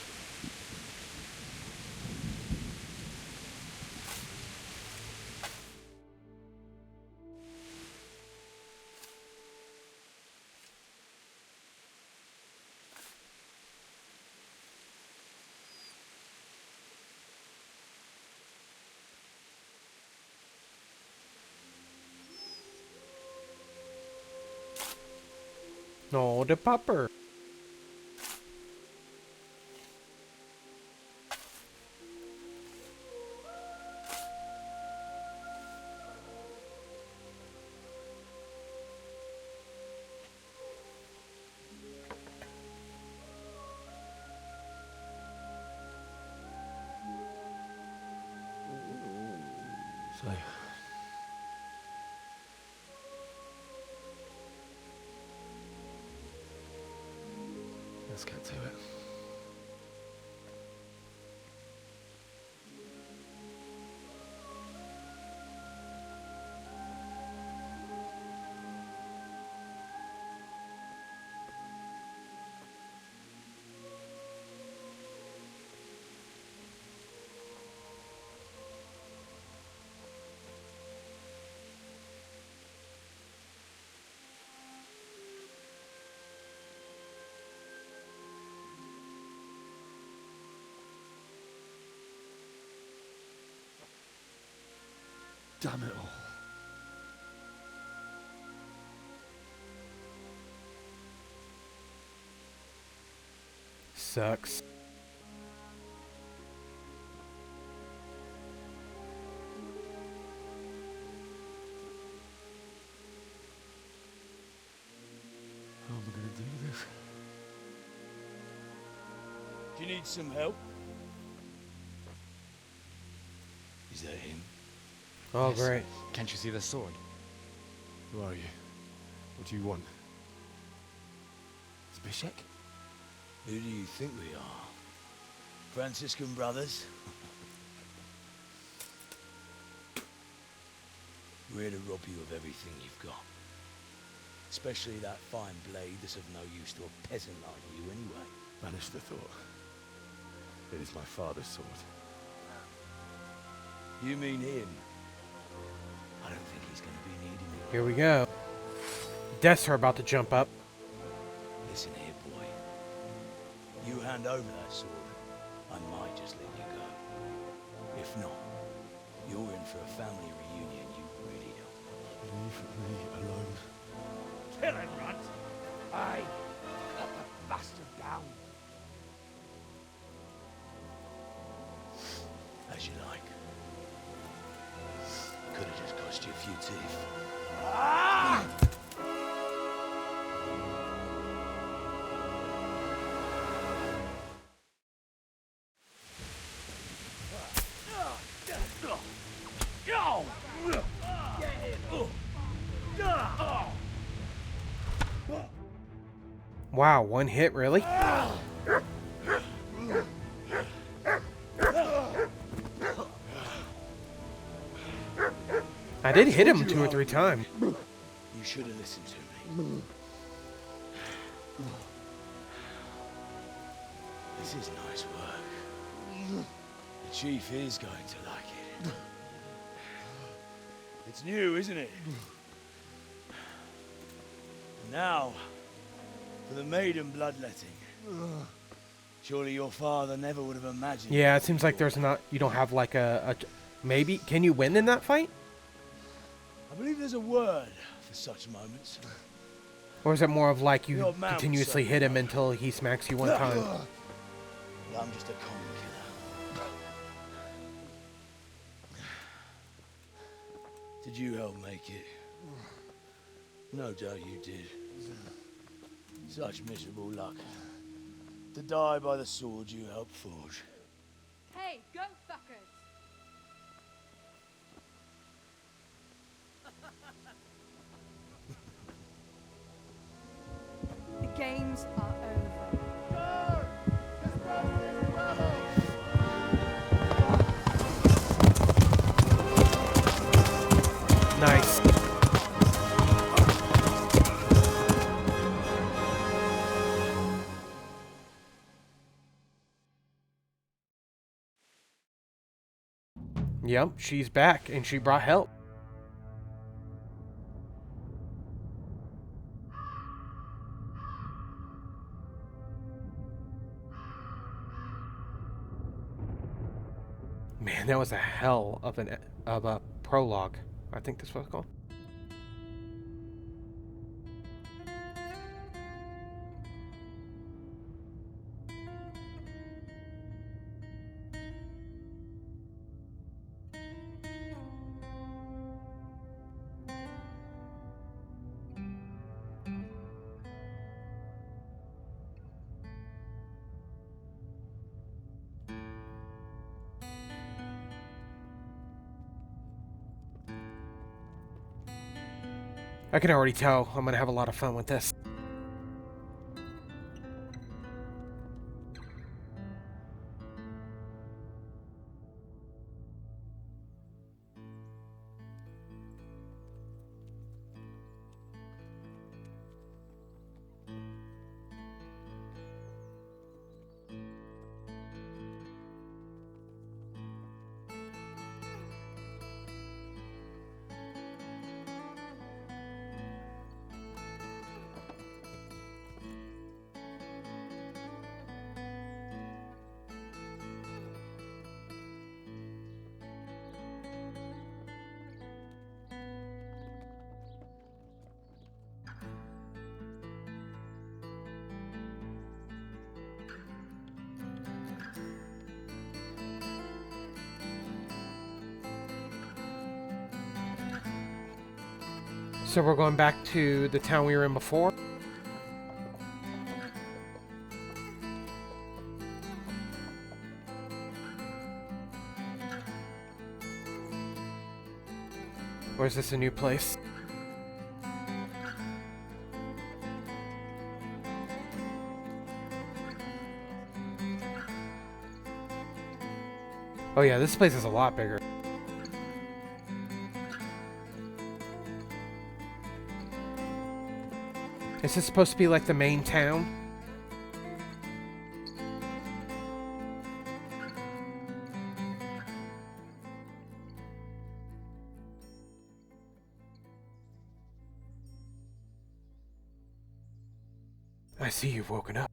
No, the pupper. So, let's get to it. Damn it all. Sucks. How am I gonna do this? Do you need some help? Is that him? Oh, Yes. great. Can't you see the sword? Who are you? What do you want? Zbyszek? Who do you think we are? Franciscan brothers? We're to rob you of everything you've got. Especially that fine blade that's of no use to a peasant like you anyway. Banish the thought. It is my father's sword. You mean him? I don't think he's going to be needing it. Here we go. Deaths are about to jump up. Listen here, boy. You hand over that sword, I might just let you go. If not, you're in for a family reunion you really don't. Leave me alone. Kill him, Runt! Aye. Cut the bastard down. As you like. Could have just cost you a few teeth. Ah! Wow, one hit, really? I did hit him 2 or 3 times. You should have listened to me. This is nice work. The chief is going to like it. It's new, isn't it? Now, for the maiden bloodletting. Surely your father never would have imagined. Yeah, it seems like there's not. You don't have like a maybe. Can you win in that fight? I believe there's a word for such moments. Or is it more of like you The old man would continuously say hit him until he smacks you one time? Well, I'm just a common killer. Did you help make it? No doubt you did. Such miserable luck. To die by the sword you helped forge. Hey, go fuckers! The games are over. Nice. Yep, she's back and she brought help. Man, that was a hell of a prologue. I think that's what it's called. I can already tell I'm gonna have a lot of fun with this. So we're going back to the town we were in before. Or is this a new place? Oh yeah, this place is a lot bigger. Is this supposed to be like the main town? I see you've woken up.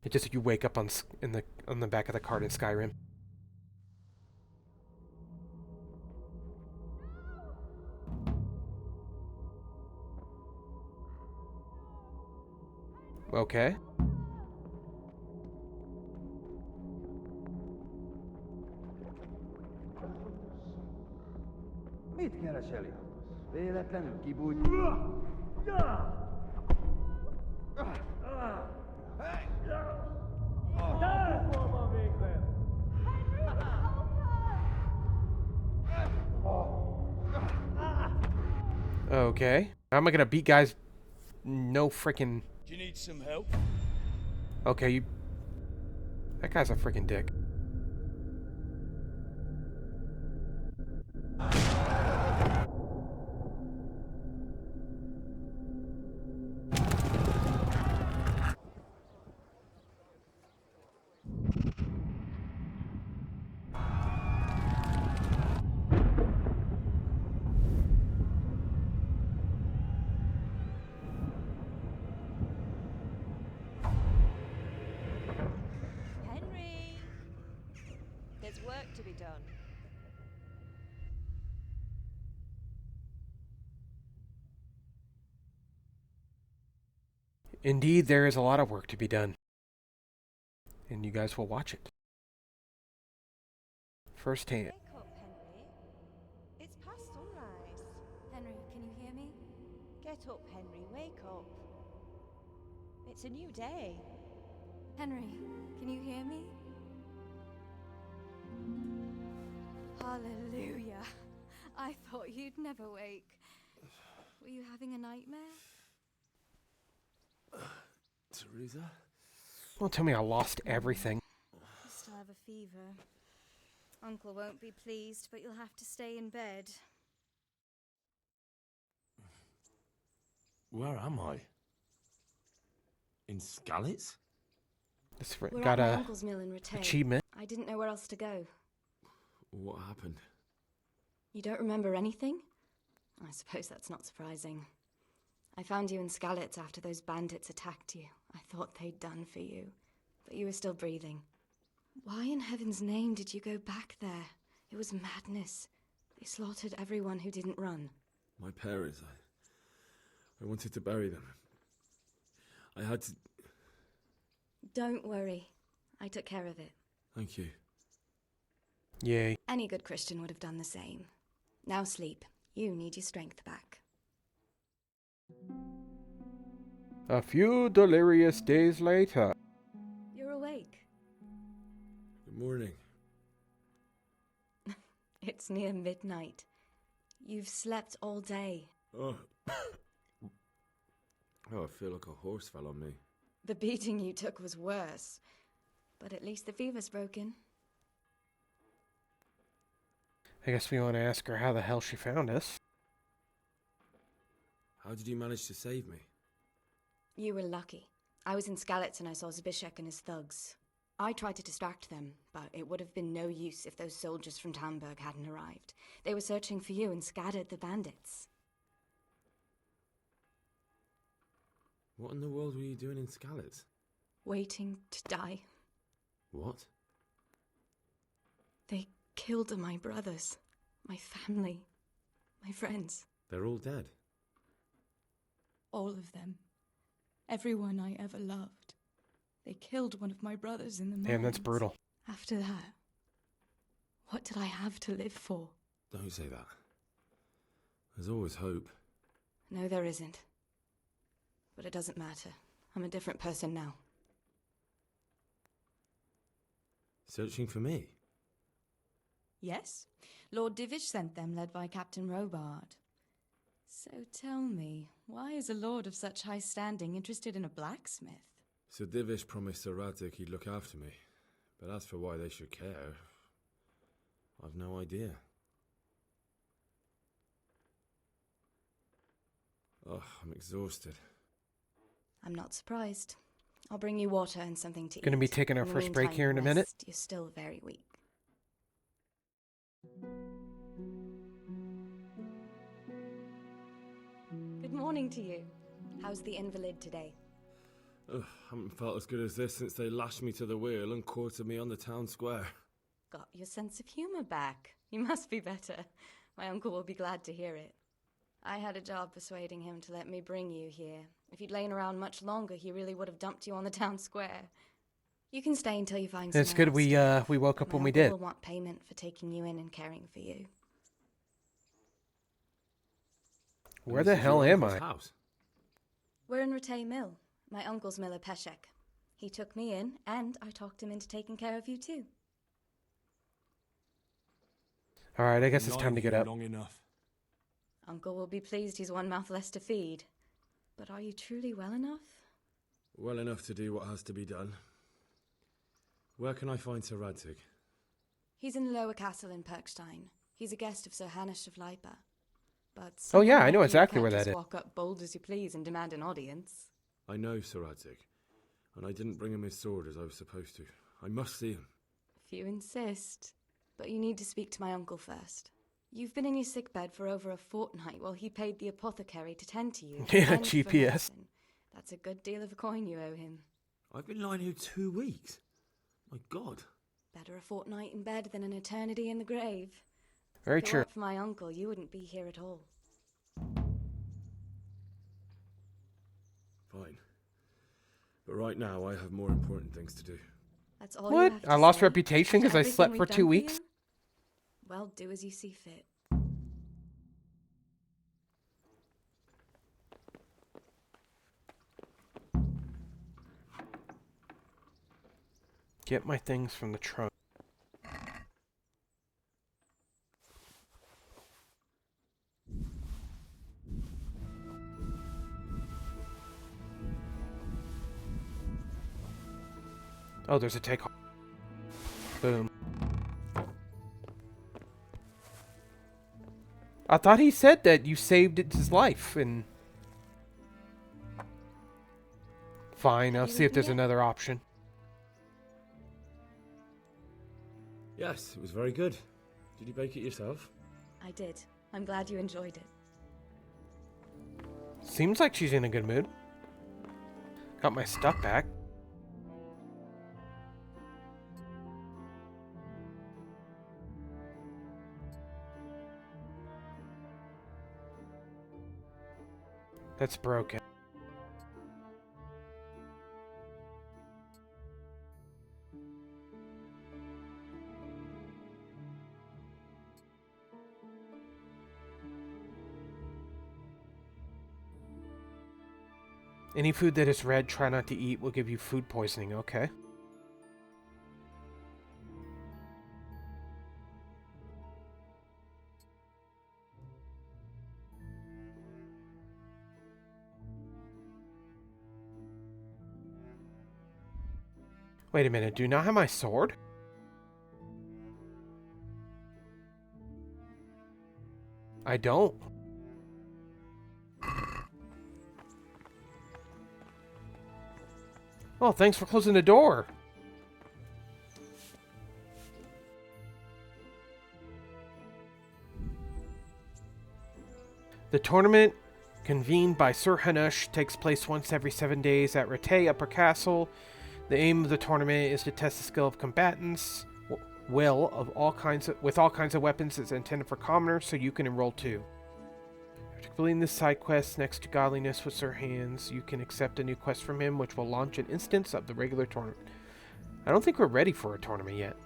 It's just you wake up on the back of the card in Skyrim. Okay. Mit keresel? Véletlenül kibújt. Okay. How am I gonna beat guys? No freaking. Do you need some help? Okay, you. That guy's a freaking dick. Henry! There's work to be done. Indeed, there is a lot of work to be done. And you guys will watch it. Firsthand. Wake up, Henry. It's past sunrise. Henry, can you hear me? Get up, Henry. Wake up. It's a new day. Henry, can you hear me? Hallelujah. I thought you'd never wake. Were you having a nightmare? Teresa? Don't tell me I lost everything. You still have a fever. Uncle won't be pleased, but you'll have to stay in bed. Where am I? In Skalitz? This We're got at my a uncle's mill in Rattay. achievement. I didn't know where else to go. What happened? You don't remember anything? I suppose that's not surprising. I found you in Skalitz after those bandits attacked you. I thought they'd done for you, but you were still breathing. Why in heaven's name did you go back there? It was madness. They slaughtered everyone who didn't run. My parents, I wanted to bury them. I had to... Don't worry. I took care of it. Thank you. Yay. Any good Christian would have done the same. Now sleep. You need your strength back. A few delirious days later. You're awake. Good morning. It's near midnight. You've slept all day. Oh. Oh, I feel like a horse fell on me. The beating you took was worse. But at least the fever's broken. I guess we want to ask her how the hell she found us. How did you manage to save me? You were lucky. I was in Skalitz and I saw Zbyszek and his thugs. I tried to distract them, but it would have been no use if those soldiers from Tamburg hadn't arrived. They were searching for you and scattered the bandits. What in the world were you doing in Skalitz? Waiting to die. What? They killed my brothers, my family, my friends. They're all dead. All of them. Everyone I ever loved. They killed one of my brothers in the mines. Damn, that's brutal. After that, what did I have to live for? Don't say that. There's always hope. No, there isn't. But it doesn't matter. I'm a different person now. Searching for me? Yes. Lord Divish sent them, led by Captain Robard. So tell me, why is a lord of such high standing interested in a blacksmith? Sir Divish promised Sir Radzig he'd look after me. But as for why they should care, I've no idea. Oh, I'm exhausted. I'm not surprised. I'll bring you water and something to eat. Gonna be taking our In the first break meantime, here in a minute. rest. You're still very weak. Good morning to you. How's the invalid today? Ugh, haven't felt as good as this since they lashed me to the wheel and quartered me on the town square. Got your sense of humor back. You must be better. My uncle will be glad to hear it. I had a job persuading him to let me bring you here. If you'd lain around much longer, he really would have dumped you on the town square. You can stay until you find It's somewhere good else to we go. woke up My when we uncle did. will want payment for taking you in and caring for you. Where the hell am I? House? We're in Ratay Mill. My uncle's miller Peshek. He took me in, and I talked him into taking care of you too. Alright, I guess it's time to get up. Long enough. Uncle will be pleased he's one mouth less to feed. But are you truly well enough? Well enough to do what has to be done. Where can I find Sir Radzig? He's in the lower castle in Perkstein. He's a guest of Sir Hanush of Leipa. But Oh yeah, someone I know like you exactly can't where that just is. walk up bold as you please and demand an audience. I know Sir Radzig, and I didn't bring him his sword as I was supposed to. I must see him. If you insist. But you need to speak to my uncle first. You've been in your sickbed for over a fortnight while he paid the apothecary to tend to you. Yeah, and for GPS. medicine. That's a good deal of a coin you owe him. I've been lying here 2 weeks. My God. Better a fortnight in bed than an eternity in the grave. Very If it true. weren't for my uncle, you wouldn't be here at all. Fine. But right now, I have more important things to do. That's all What? you have to I lost say? reputation because I Everything slept we've for done 2 for weeks? you? Well, do as you see fit. Get my things from the trunk. Oh, there's a take. Boom. I thought he said that you saved his life and... Fine, I'll see if there's another option. Yes, it was very good. Did you bake it yourself? I did. I'm glad you enjoyed it. Seems like she's in a good mood. Got my stuff back. That's broken. Any food that is red, try not to eat, will give you food poisoning, okay? Wait a minute, do you not have my sword? I don't. Oh, thanks for closing the door. The tournament, convened by Sir Hanush, takes place once every 7 days at Ratay Upper Castle. The aim of the tournament is to test the skill of combatants. Will of all kinds of weapons is intended for commoners, so you can enroll too. After completing this side quest next to Godliness with Sir Hands, you can accept a new quest from him, which will launch an instance of the regular tournament. I don't think we're ready for a tournament yet.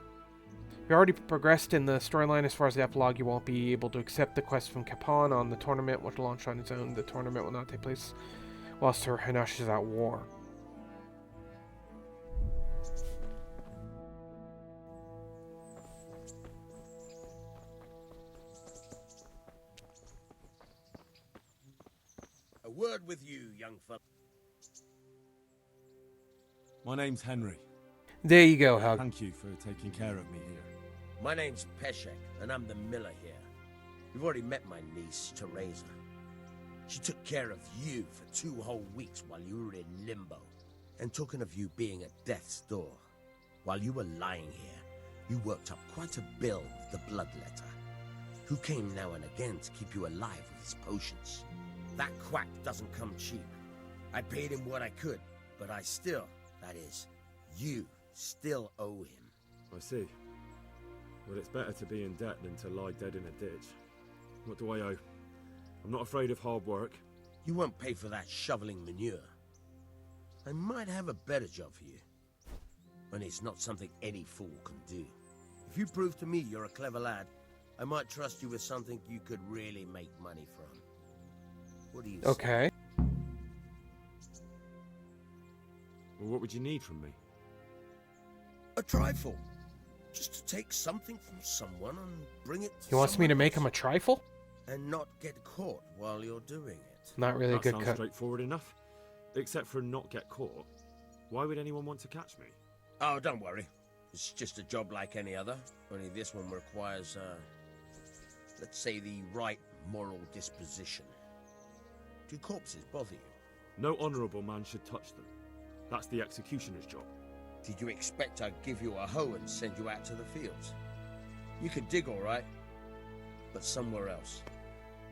You already progressed in the storyline as far as the epilogue. You won't be able to accept the quest from Capon on the tournament, which will launch on its own. The tournament will not take place whilst Sir Hanash is at war. A word with you, young fella. My name's Henry. There you go, Hug. Thank you for taking care of me here. My name's Peshek, and I'm the miller here. You've already met my niece, Teresa. She took care of you for 2 whole weeks while you were in limbo. And talking of you being at death's door, while you were lying here, you worked up quite a bill with the bloodletter, who came now and again to keep you alive with his potions. That quack doesn't come cheap. I paid him what I could, but I still, that is, you still owe him. I see. Well, it's better to be in debt than to lie dead in a ditch. What do I owe? I'm not afraid of hard work. You won't pay for that shoveling manure. I might have a better job for you. And it's not something any fool can do. If you prove to me you're a clever lad, I might trust you with something you could really make money from. What do you say? Okay. Well, what would you need from me? A trifle. Just to take something from someone and bring it to He wants me to someone make else. him a trifle? And not get caught while you're doing it. Not really a That good sounds cut. straightforward enough. Except for not get caught. Why would anyone want to catch me? Oh, don't worry. It's just a job like any other. Only this one requires, let's say, the right moral disposition. Do corpses bother you? No honourable man should touch them. That's the executioner's job. Did you expect I'd give you a hoe and send you out to the fields? You can dig all right, but somewhere else.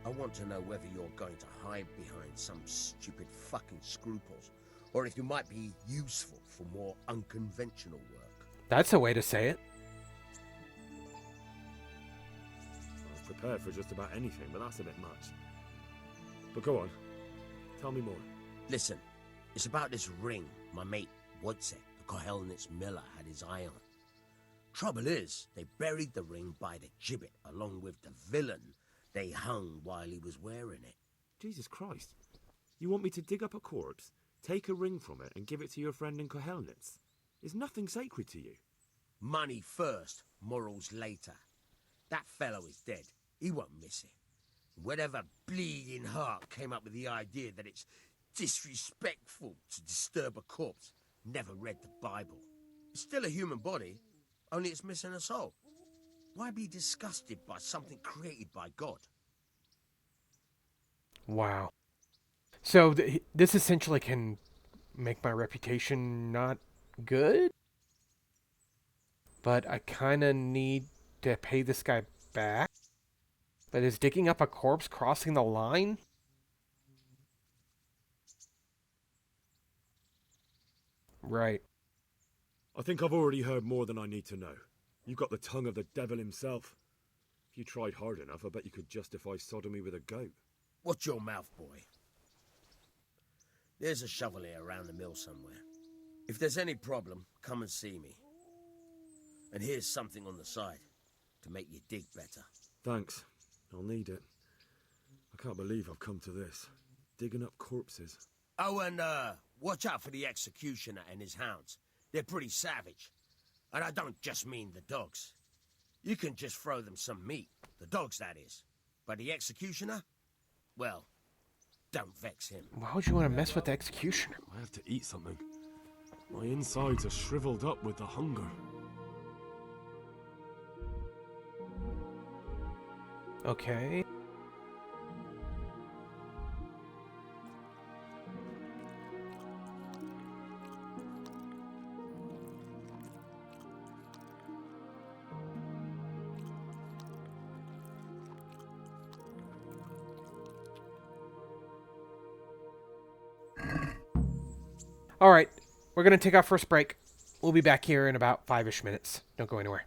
I want to know whether you're going to hide behind some stupid fucking scruples, or if you might be useful for more unconventional work. That's a way to say it. I was prepared for just about anything, but that's a bit much. But go on. Tell me more. Listen, it's about this ring my mate Wojciech, the Kohelnitz miller, had his eye on. Trouble is, they buried the ring by the gibbet along with the villain they hung while he was wearing it. Jesus Christ. You want me to dig up a corpse, take a ring from it, and give it to your friend in Kohelnitz? Is nothing sacred to you? Money first, morals later. That fellow is dead. He won't miss it. Whatever bleeding heart came up with the idea that it's disrespectful to disturb a corpse never read the Bible. It's still a human body, only it's missing a soul. Why be disgusted by something created by God? Wow. So this essentially can make my reputation not good? But I kind of need to pay this guy back? But is digging up a corpse crossing the line? Right. I think I've already heard more than I need to know. You've got the tongue of the devil himself. If you tried hard enough, I bet you could justify sodomy with a goat. Watch your mouth, boy. There's a shovel here around the mill somewhere. If there's any problem, come and see me. And here's something on the side to make you dig better. Thanks. I'll need it. I can't believe I've come to this. Digging up corpses. Oh, and watch out for the executioner and his hounds. They're pretty savage. And I don't just mean the dogs. You can just throw them some meat. The dogs, that is. But the executioner? Well, don't vex him. Why would you want to mess with the executioner? I have to eat something. My insides are shriveled up with the hunger. Okay. All right, we're going to take our first break. We'll be back here in about 5-ish minutes. Don't go anywhere.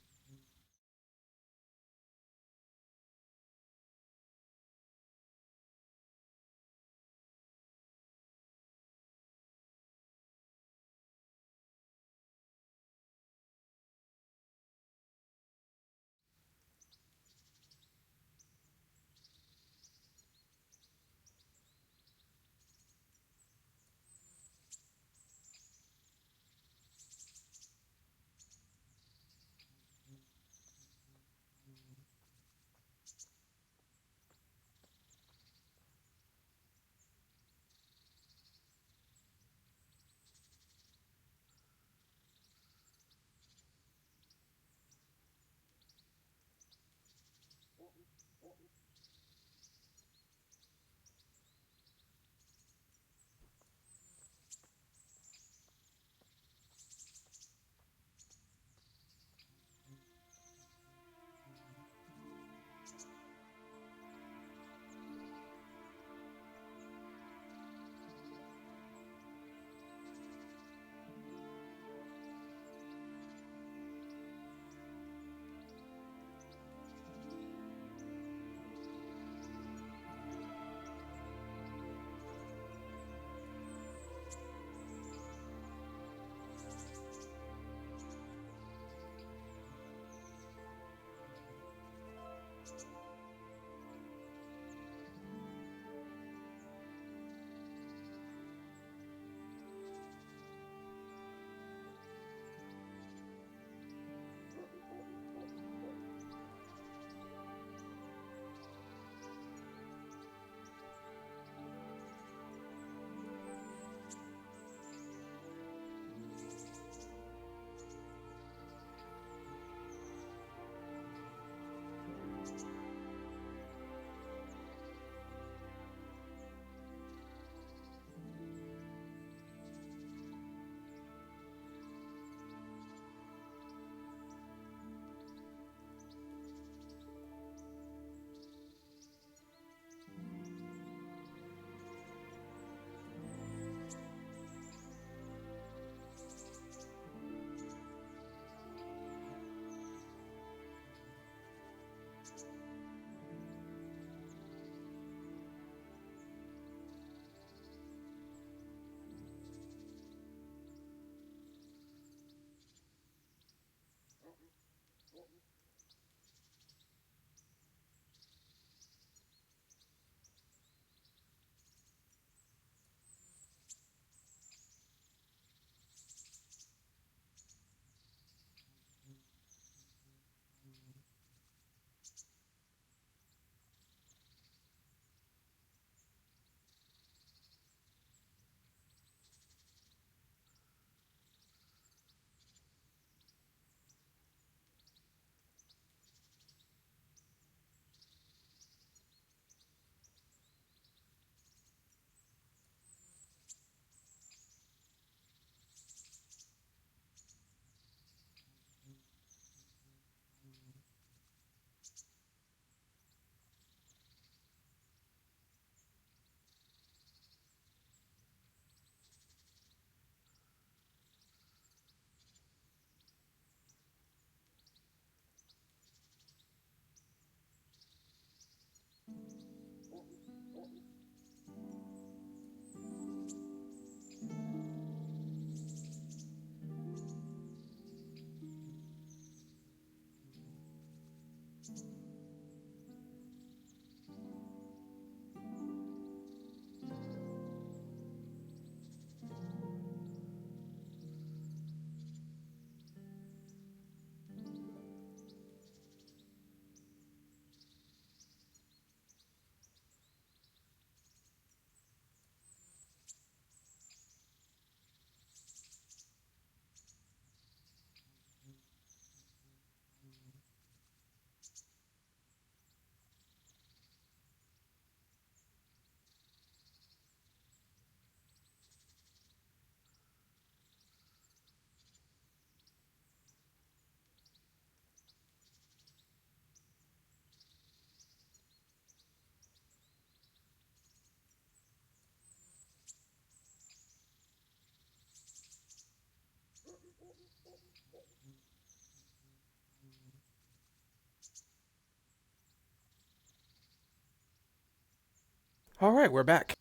All right, we're back.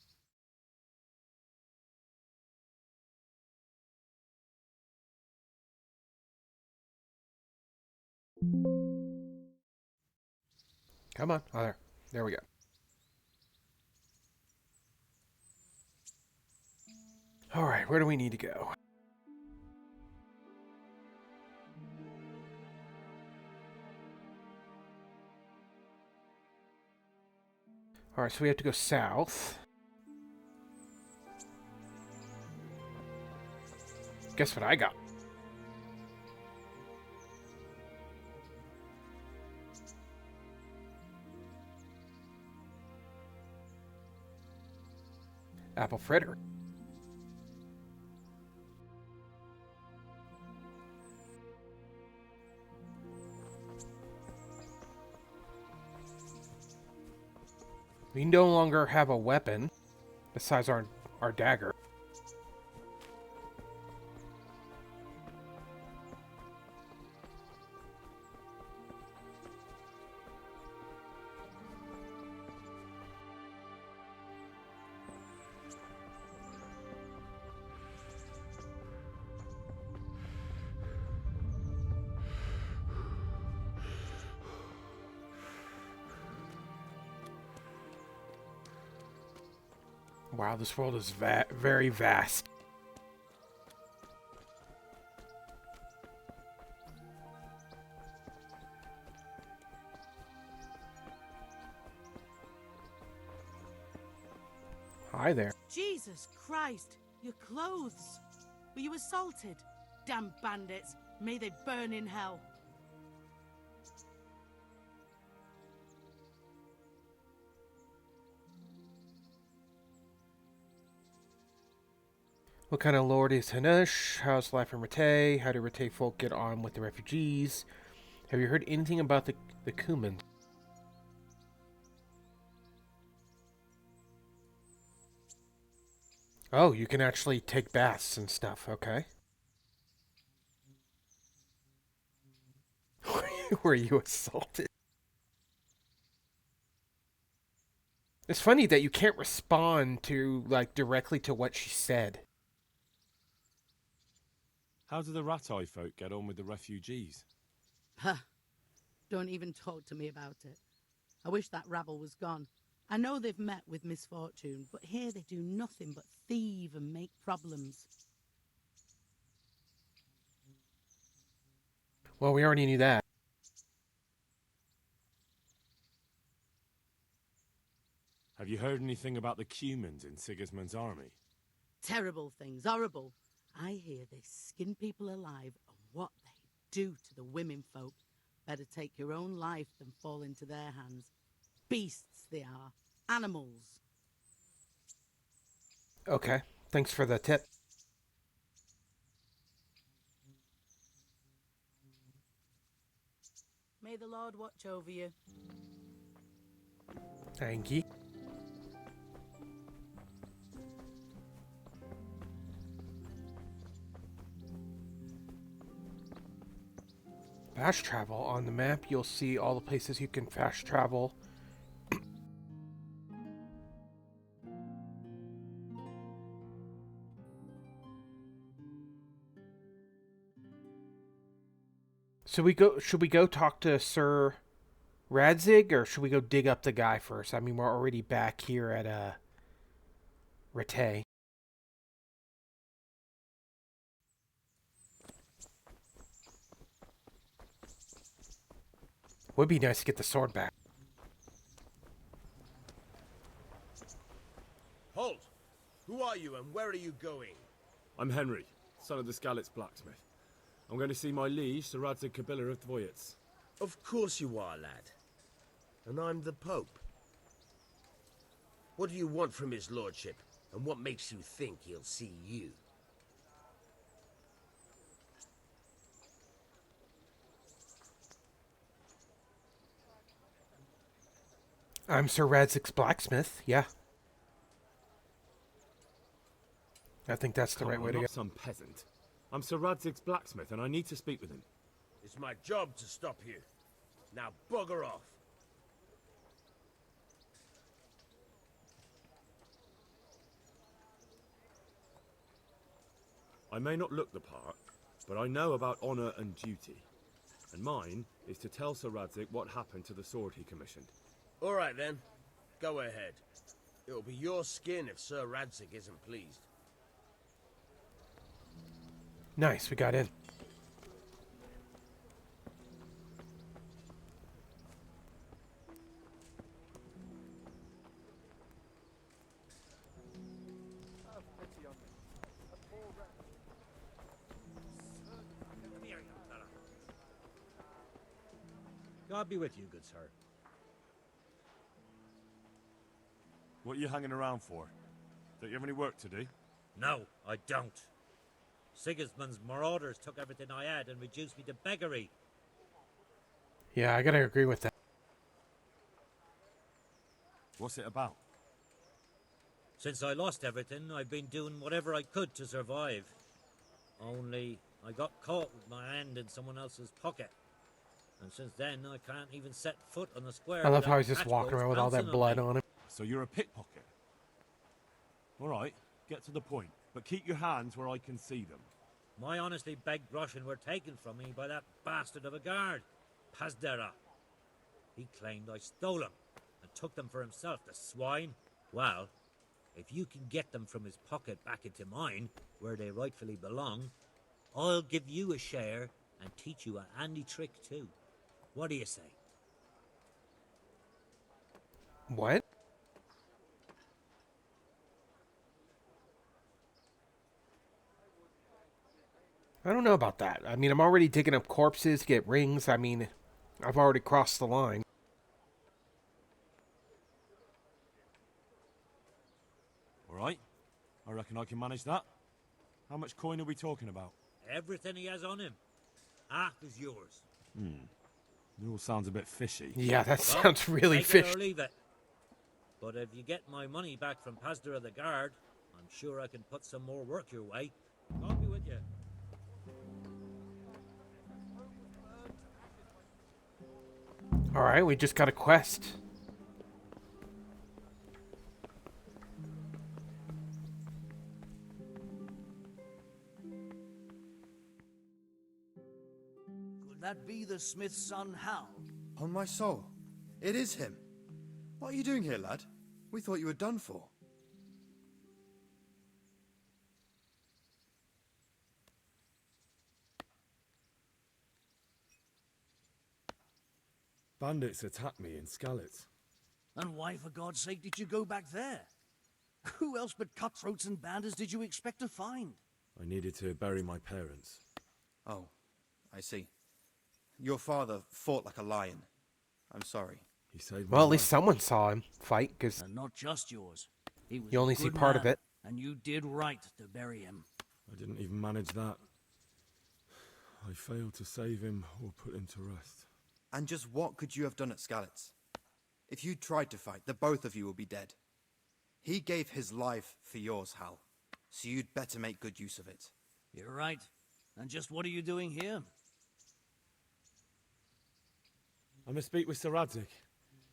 Come on. Oh, there we go. All right, where do we need to go? All right, so we have to go south. Guess what I got? Apple fritter. We no longer have a weapon besides our dagger. Wow, this world is very vast. Hi there. Jesus Christ! Your clothes! Were you assaulted? Damn bandits! May they burn in hell! What kind of lord is Hanush? How's life in Rattay? How do Rattay folk get on with the refugees? Have you heard anything about the Kumans? Oh, you can actually take baths and stuff, okay. Were you assaulted? It's funny that you can't respond to, like, directly to what she said. How do the Rattay folk get on with the refugees? Huh, Don't even talk to me about it. I wish that rabble was gone. I know they've met with misfortune, but here they do nothing but thieve and make problems. Well, we already knew that. Have you heard anything about the Cumans in Sigismund's army? Terrible things, horrible. I hear they skin people alive, and what they do to the women folk. Better take your own life than fall into their hands. Beasts they are. Animals. Okay, thanks for the tip. May the Lord watch over you. Thank you. Fast travel. On the map, you'll see all the places you can fast travel. Should we go talk to Sir Radzig, or should we go dig up the guy first? I mean, we're already back here at Rattay. Would be nice to get the sword back. Halt! Who are you and where are you going? I'm Henry, son of the Skalitz blacksmith. I'm going to see my liege, Sir Radzig Kabila of Dvoyets. Of course you are, lad. And I'm the Pope. What do you want from his lordship, and what makes you think he'll see you? I'm Sir Radzig's blacksmith, yeah. I think that's the right way to go. I'm not some peasant. I'm Sir Radzig's blacksmith, and I need to speak with him. It's my job to stop you. Now bugger off. I may not look the part, but I know about honour and duty. And mine is to tell Sir Radzig what happened to the sword he commissioned. All right then, go ahead. It'll be your skin if Sir Radzig isn't pleased. Nice, we got in. God be with you, good sir. What are you hanging around for? Don't you have any work to do? No, I don't. Sigismund's marauders took everything I had and reduced me to beggary. Yeah, I gotta agree with that. What's it about? Since I lost everything, I've been doing whatever I could to survive. Only, I got caught with my hand in someone else's pocket. And since then, I can't even set foot on the square. I love how he's just walking around with all that blood on him. So you're a pickpocket? Alright, get to the point. But keep your hands where I can see them. My honestly begged groschen were taken from me by that bastard of a guard, Pazdera. He claimed I stole them and took them for himself, the swine. Well, if you can get them from his pocket back into mine, where they rightfully belong, I'll give you a share and teach you a handy trick too. What do you say? What? I don't know about that. I mean, I'm already digging up corpses to get rings. I mean, I've already crossed the line. Alright, I reckon I can manage that. How much coin are we talking about? Everything he has on him. Half is yours. It all sounds a bit fishy. Yeah, that Well, sounds really take it fishy. or leave it. But if you get my money back from Pastor of the Guard, I'm sure I can put some more work your way. God be with you. Alright, we just got a quest. Could that be the smith's son, Hal? On my soul. It is him. What are you doing here, lad? We thought you were done for. Bandits attacked me in Skalitz. And why, for God's sake, did you go back there? Who else but cutthroats and bandits did you expect to find? I needed to bury my parents. Oh, I see. Your father fought like a lion. I'm sorry. He saved Well, my at least life. someone saw him fight, because And not just yours. He was you only a see good part of man, it. And you did right to bury him. I didn't even manage that. I failed to save him or put him to rest. And just what could you have done at Skalitz? If you tried to fight, the both of you will be dead. He gave his life for yours, Hal. So you'd better make good use of it. You're right. And just what are you doing here? I must speak with Sir Radzig.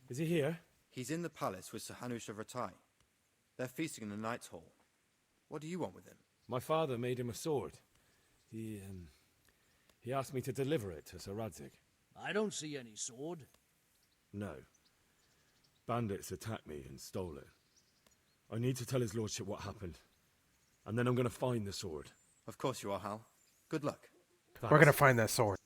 Is he here? He's in the palace with Sir Hanush of Ratai. They're feasting in the Knight's Hall. What do you want with him? My father made him a sword. He asked me to deliver it to Sir Radzig. I don't see any sword. No. Bandits attacked me and stole it. I need to tell his lordship what happened. And then I'm going to find the sword. Of course you are, Hal. Good luck. We're going to find that sword.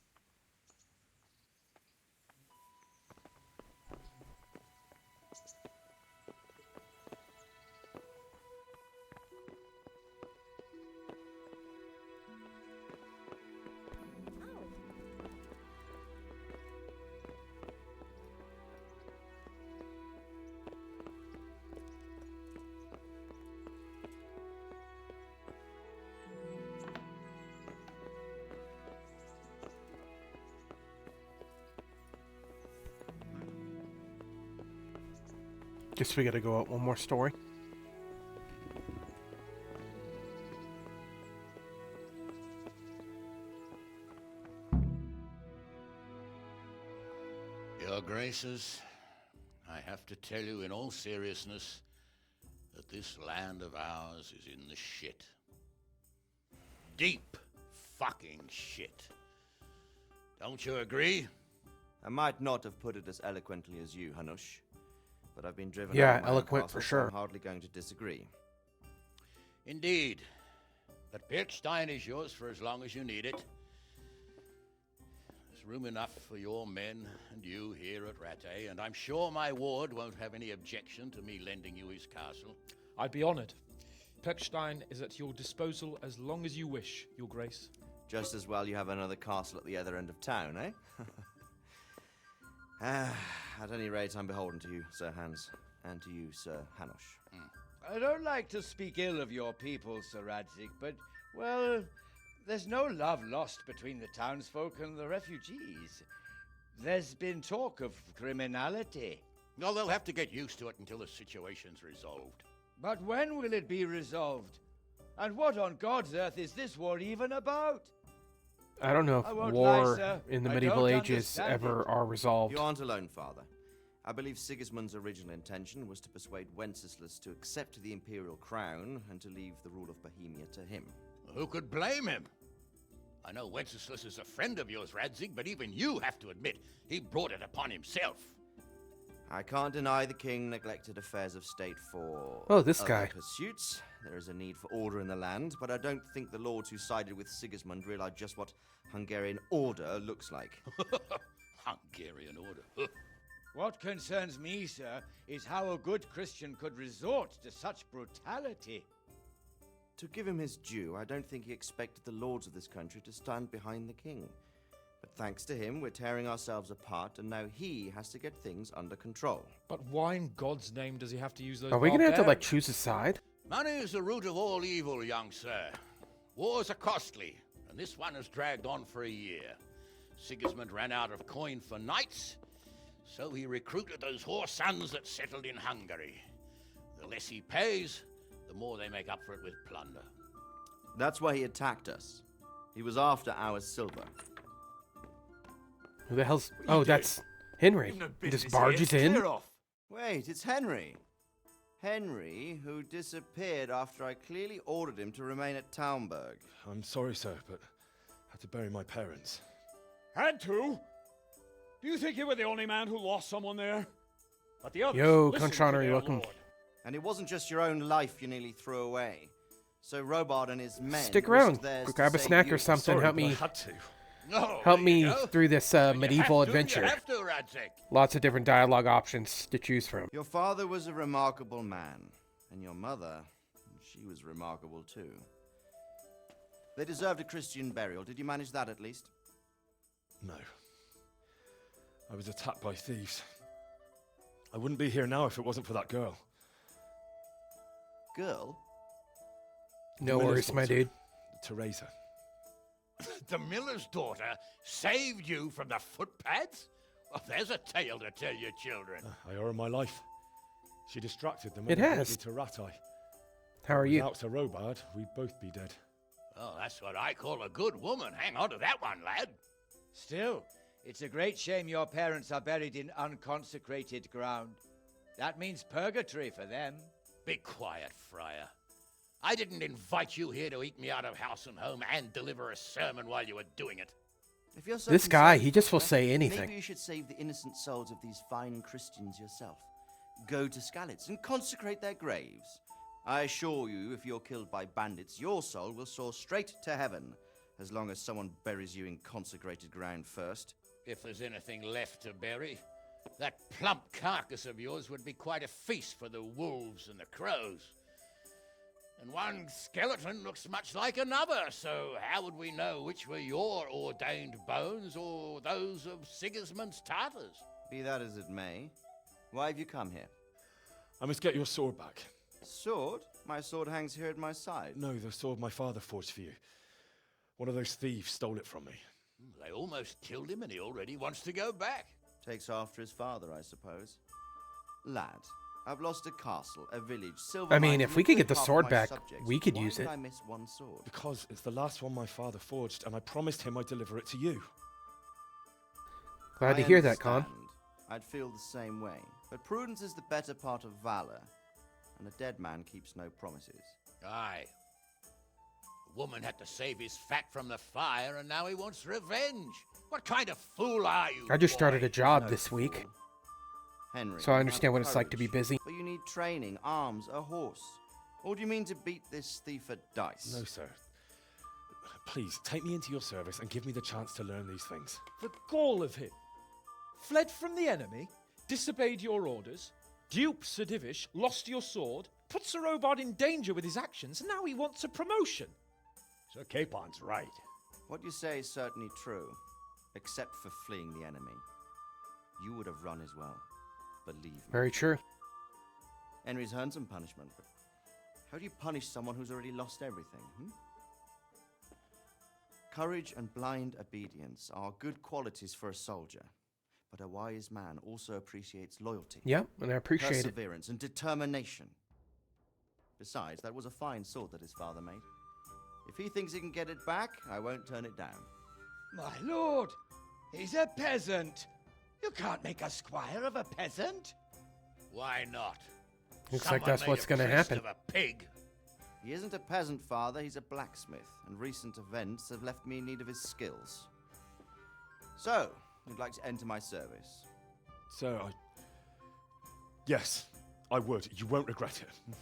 Guess we gotta go out one more story. Your Graces, I have to tell you in all seriousness that this land of ours is in the shit. Deep fucking shit. Don't you agree? I might not have put it as eloquently as you, Hanush, but I've been driven Yeah, out of my own eloquent castle, for so sure. I'm hardly going to disagree. Indeed. But Pirkstein is yours for as long as you need it. There's room enough for your men and you here at Rattay, and I'm sure my ward won't have any objection to me lending you his castle. I'd be honored. Pirkstein is at your disposal as long as you wish, Your Grace. Just as well you have another castle at the other end of town, eh? At any rate, I'm beholden to you, Sir Hans, and to you, Sir Hanush. I don't like to speak ill of your people, Sir Radzig, but, well, there's no love lost between the townsfolk and the refugees. There's been talk of criminality. Well, they'll have to get used to it until the situation's resolved. But when will it be resolved? And what on God's earth is this war even about? I don't know I if won't war lie, sir. in the I medieval don't ages understand ever it. are resolved. You aren't alone, Father. I believe Sigismund's original intention was to persuade Wenceslas to accept the imperial crown and to leave the rule of Bohemia to him. Who could blame him? I know Wenceslas is a friend of yours, Radzig, but even you have to admit he brought it upon himself. I can't deny the king neglected affairs of state for Oh, this other guy. pursuits. There is a need for order in the land, but I don't think the lords who sided with Sigismund realized just what Hungarian order looks like. Hungarian order. What concerns me, sir, is how a good Christian could resort to such brutality. To give him his due, I don't think he expected the lords of this country to stand behind the king. But thanks to him, we're tearing ourselves apart, and now he has to get things under control. But why in God's name does he have to use those Are we gonna have to like barbarians? choose a side? Money is the root of all evil, young sir. Wars are costly, and this one has dragged on for a year. Sigismund ran out of coin for knights, so he recruited those whore sons that settled in Hungary. The less he pays, the more they make up for it with plunder. That's why he attacked us. He was after our silver. Who the hell's... Oh, that's Henry. He just barges in. Wait, it's Henry. Henry, who disappeared after I clearly ordered him to remain at Taunberg. I'm sorry, sir, but I had to bury my parents. Had to? Do you think you were the only man who lost someone there? But the others Yo, listened to Conchana, their you're welcome. lord. And it wasn't just your own life you nearly threw away. So Robard and his men Stick risked around. theirs to Grab a save snack you. or something. Sorry, Help but I me. had to. No, Help there you me go. through this medieval adventure. You have to, Radzig. Lots of different dialogue options to choose from. Your father was a remarkable man, and your mother, she was remarkable too. They deserved a Christian burial. Did you manage that at least? No. I was attacked by thieves. I wouldn't be here now if it wasn't for that girl. Girl? No worries, my dude. Teresa. The miller's daughter saved you from the footpads? Well, there's a tale to tell your children. I owe her my life. She distracted them. It and has. me to Ratai. How are you? Without Sir Robard, we'd both be dead. Oh, that's what I call a good woman. Hang on to that one, lad. Still, it's a great shame your parents are buried in unconsecrated ground. That means purgatory for them. Be quiet, Friar. I didn't invite you here to eat me out of house and home and deliver a sermon while you were doing it. If you're so This guy, concerned, he just will Father, say anything. Maybe you should save the innocent souls of these fine Christians yourself. Go to Skalitz and consecrate their graves. I assure you, if you're killed by bandits, your soul will soar straight to heaven, as long as someone buries you in consecrated ground first. If there's anything left to bury, that plump carcass of yours would be quite a feast for the wolves and the crows. And one skeleton looks much like another, so how would we know which were your ordained bones or those of Sigismund's Tartars? Be that as it may, why have you come here? I must get your sword back. Sword? My sword hangs here at my side. No, the sword my father forged for you. One of those thieves stole it from me. They almost killed him and he already wants to go back. Takes after his father, I suppose. Lad, I've lost a castle, a village, silver I mean, mines, if and we a could good get the half of sword my back, subjects. we could Why use did it. I miss one sword? Because it's the last one my father forged, and I promised him I'd deliver it to you. Glad to I hear that, Con. understand. I'd feel the same way. But prudence is the better part of valor, and a dead man keeps no promises. Aye. The woman had to save his fat from the fire, and now he wants revenge. What kind of fool are you? I just started boy? a job No this week, fool. Henry, so I you understand have what it's like to be courage, busy. But you need training, arms, a horse. Or do you mean to beat this thief at dice? No, sir. Please, take me into your service and give me the chance to learn these things. The gall of him. Fled from the enemy, disobeyed your orders, duped Sir Divish, lost your sword, put Sir Robard in danger with his actions, and now he wants a promotion. Sir Capon's right. What you say is certainly true, except for fleeing the enemy. You would have run as well. Believe me. Very true. Henry's earned some punishment, but how do you punish someone who's already lost everything? Courage and blind obedience are good qualities for a soldier, but a wise man also appreciates loyalty. Yeah, and I appreciate it. Perseverance and determination. Besides, that was a fine sword that his father made. If he thinks he can get it back, I won't turn it down. My lord, he's a peasant. You can't make a squire of a peasant. Why not? Looks Someone like that's made what's a going to priest happen. of a pig. He isn't a peasant, father, he's a blacksmith, and recent events have left me in need of his skills. So, you'd like to enter my service? Sir, Yes, I would. You won't regret it.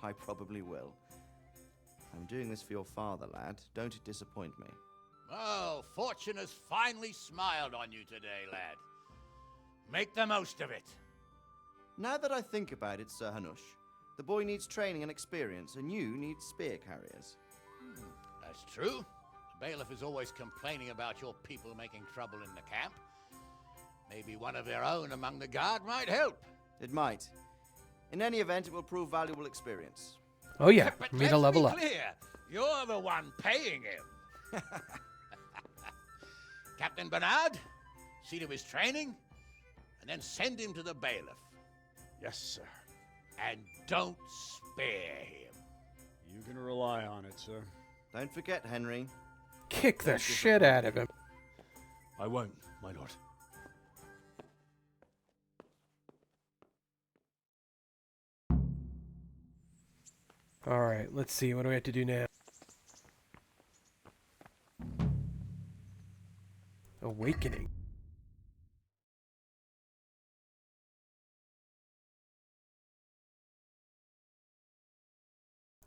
I probably will. I'm doing this for your father, lad. Don't it disappoint me. Oh, fortune has finally smiled on you today, lad. Make the most of it. Now that I think about it, Sir Hanush, the boy needs training and experience, and you need spear carriers. That's true. The bailiff is always complaining about your people making trouble in the camp. Maybe one of their own among the guard might help. It might. In any event, it will prove valuable experience. Oh yeah, But for me to level let's up. be clear, you're the one paying him. Captain Bernard, see to his training, and then send him to the bailiff. Yes, sir. And don't spare him. You can rely on it, sir. Don't forget, Henry. Kick the shit out of him. I won't, my lord. Alright, let's see. What do we have to do now? Awakening.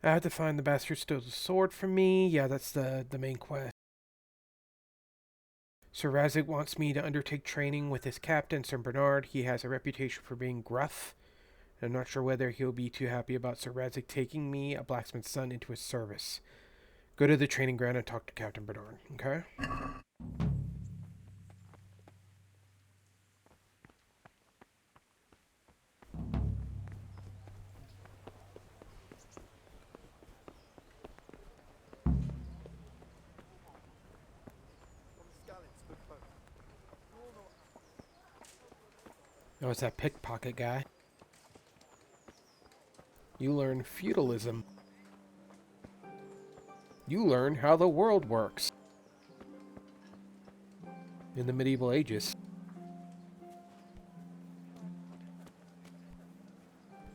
I have to find the bastard who stole the sword from me. Yeah, that's the main quest. Sir Razik wants me to undertake training with his captain, Sir Bernard. He has a reputation for being gruff. I'm not sure whether he'll be too happy about Sir Razik taking me, a blacksmith's son, into his service. Go to the training ground and talk to Captain Bernard, okay? Oh, it's that pickpocket guy. You learn feudalism. You learn how the world works. In the medieval ages.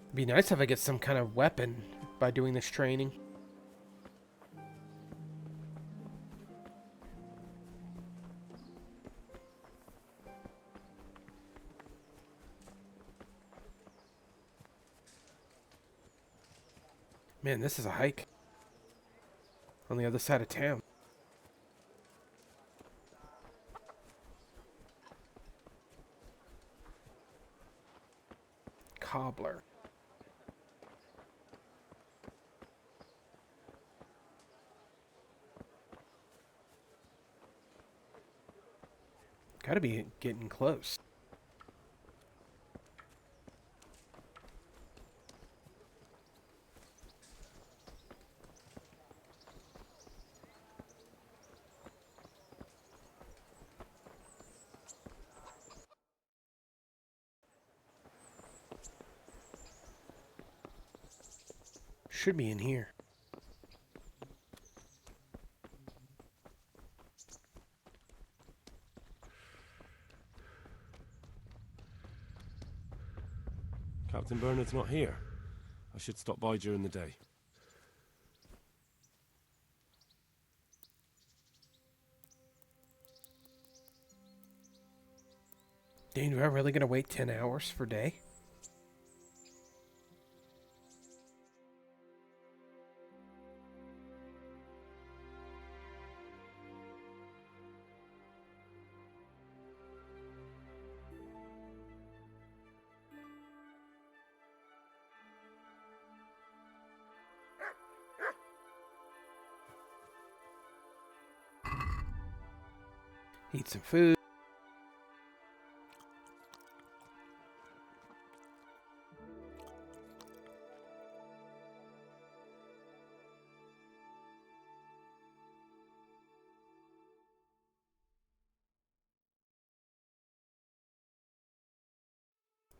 It'd be nice if I get some kind of weapon by doing this training. Man, this is a hike. On the other side of town. Cobbler. Gotta be getting close. Should be in here. Captain Bernard's not here. I should stop by during the day. Dang, am I really gonna wait 10 hours for day? Eat some food.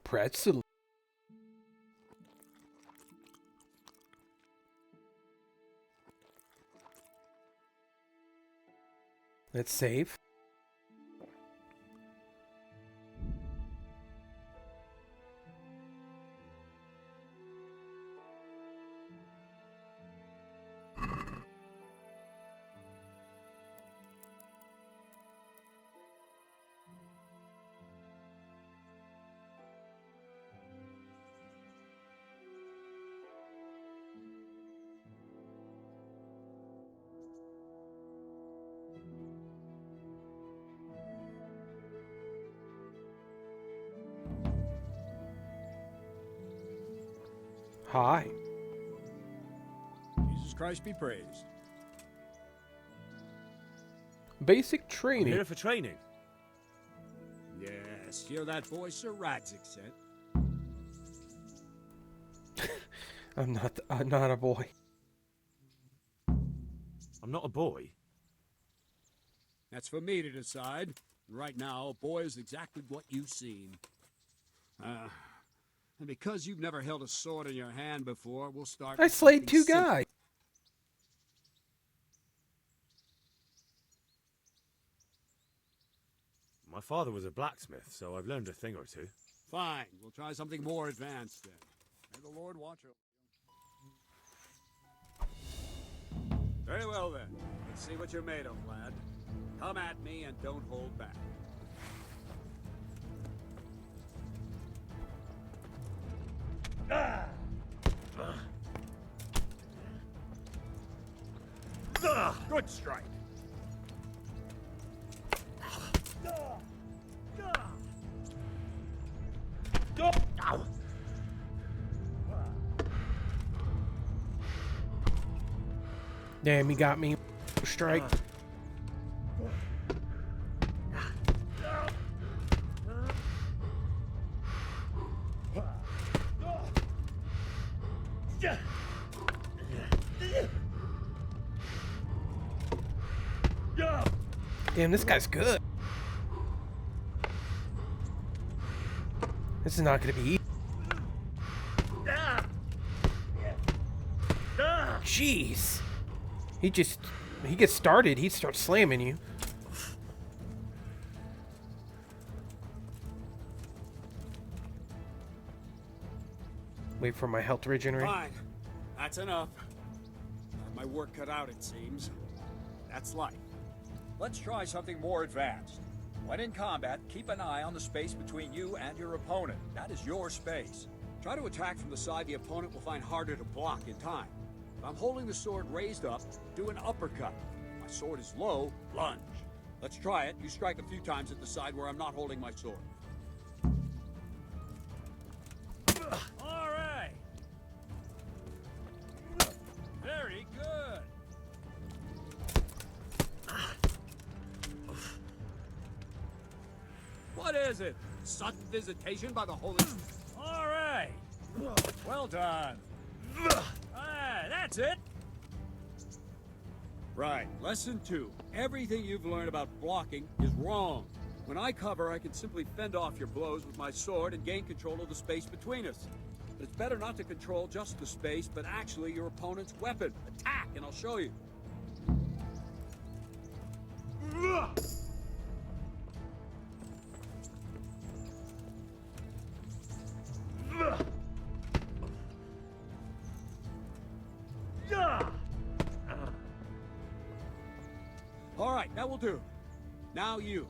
Pretzel. Let's save. Hi. Jesus Christ be praised. Basic training. I'm here for training. Yes, you're that boy Sir Radzik sent. I'm not a boy. I'm not a boy. That's for me to decide. Right now, a boy is exactly what you've seen. And because you've never held a sword in your hand before, we'll start. I slayed 2 guys. My father was a blacksmith, so I've learned a thing or two. Fine, we'll try something more advanced then. May the Lord watch over. Very well then. Let's see what you're made of, lad. Come at me and don't hold back. Good strike. Damn, he got me. Strike. Damn, this guy's good. This is not gonna be easy. Jeez. He gets started, he starts slamming you. Wait for my health to regenerate. Fine. That's enough. Got my work cut out, it seems. That's life. Let's try something more advanced. When in combat, keep an eye on the space between you and your opponent. That is your space. Try to attack from the side the opponent will find harder to block in time. If I'm holding the sword raised up, do an uppercut. If my sword is low, lunge. Let's try it. You strike a few times at the side where I'm not holding my sword. All right. Very good. What is it? Sudden visitation by the Holy... All right. Well done. That's it. Right. Lesson 2. Everything you've learned about blocking is wrong. When I cover, I can simply fend off your blows with my sword and gain control of the space between us. But it's better not to control just the space, but actually your opponent's weapon. Attack, and I'll show you. All right, that will do. Now you.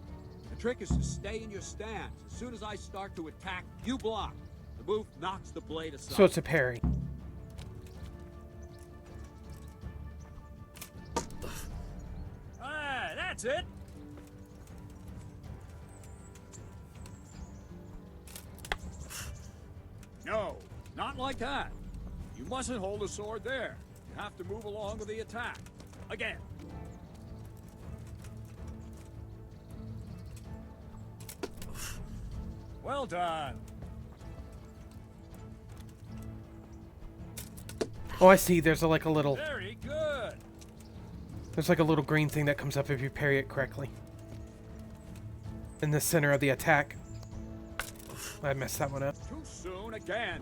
The trick is to stay in your stance. As soon as I start to attack, you block. The move knocks the blade aside. So it's a parry. That's it. No, not like that. You mustn't hold the sword there. You have to move along with the attack. Again. Well done. Oh, I see. There's like a little... Very good. There's like a little green thing that comes up if you parry it correctly. In the center of the attack. I messed that one up. Too soon again.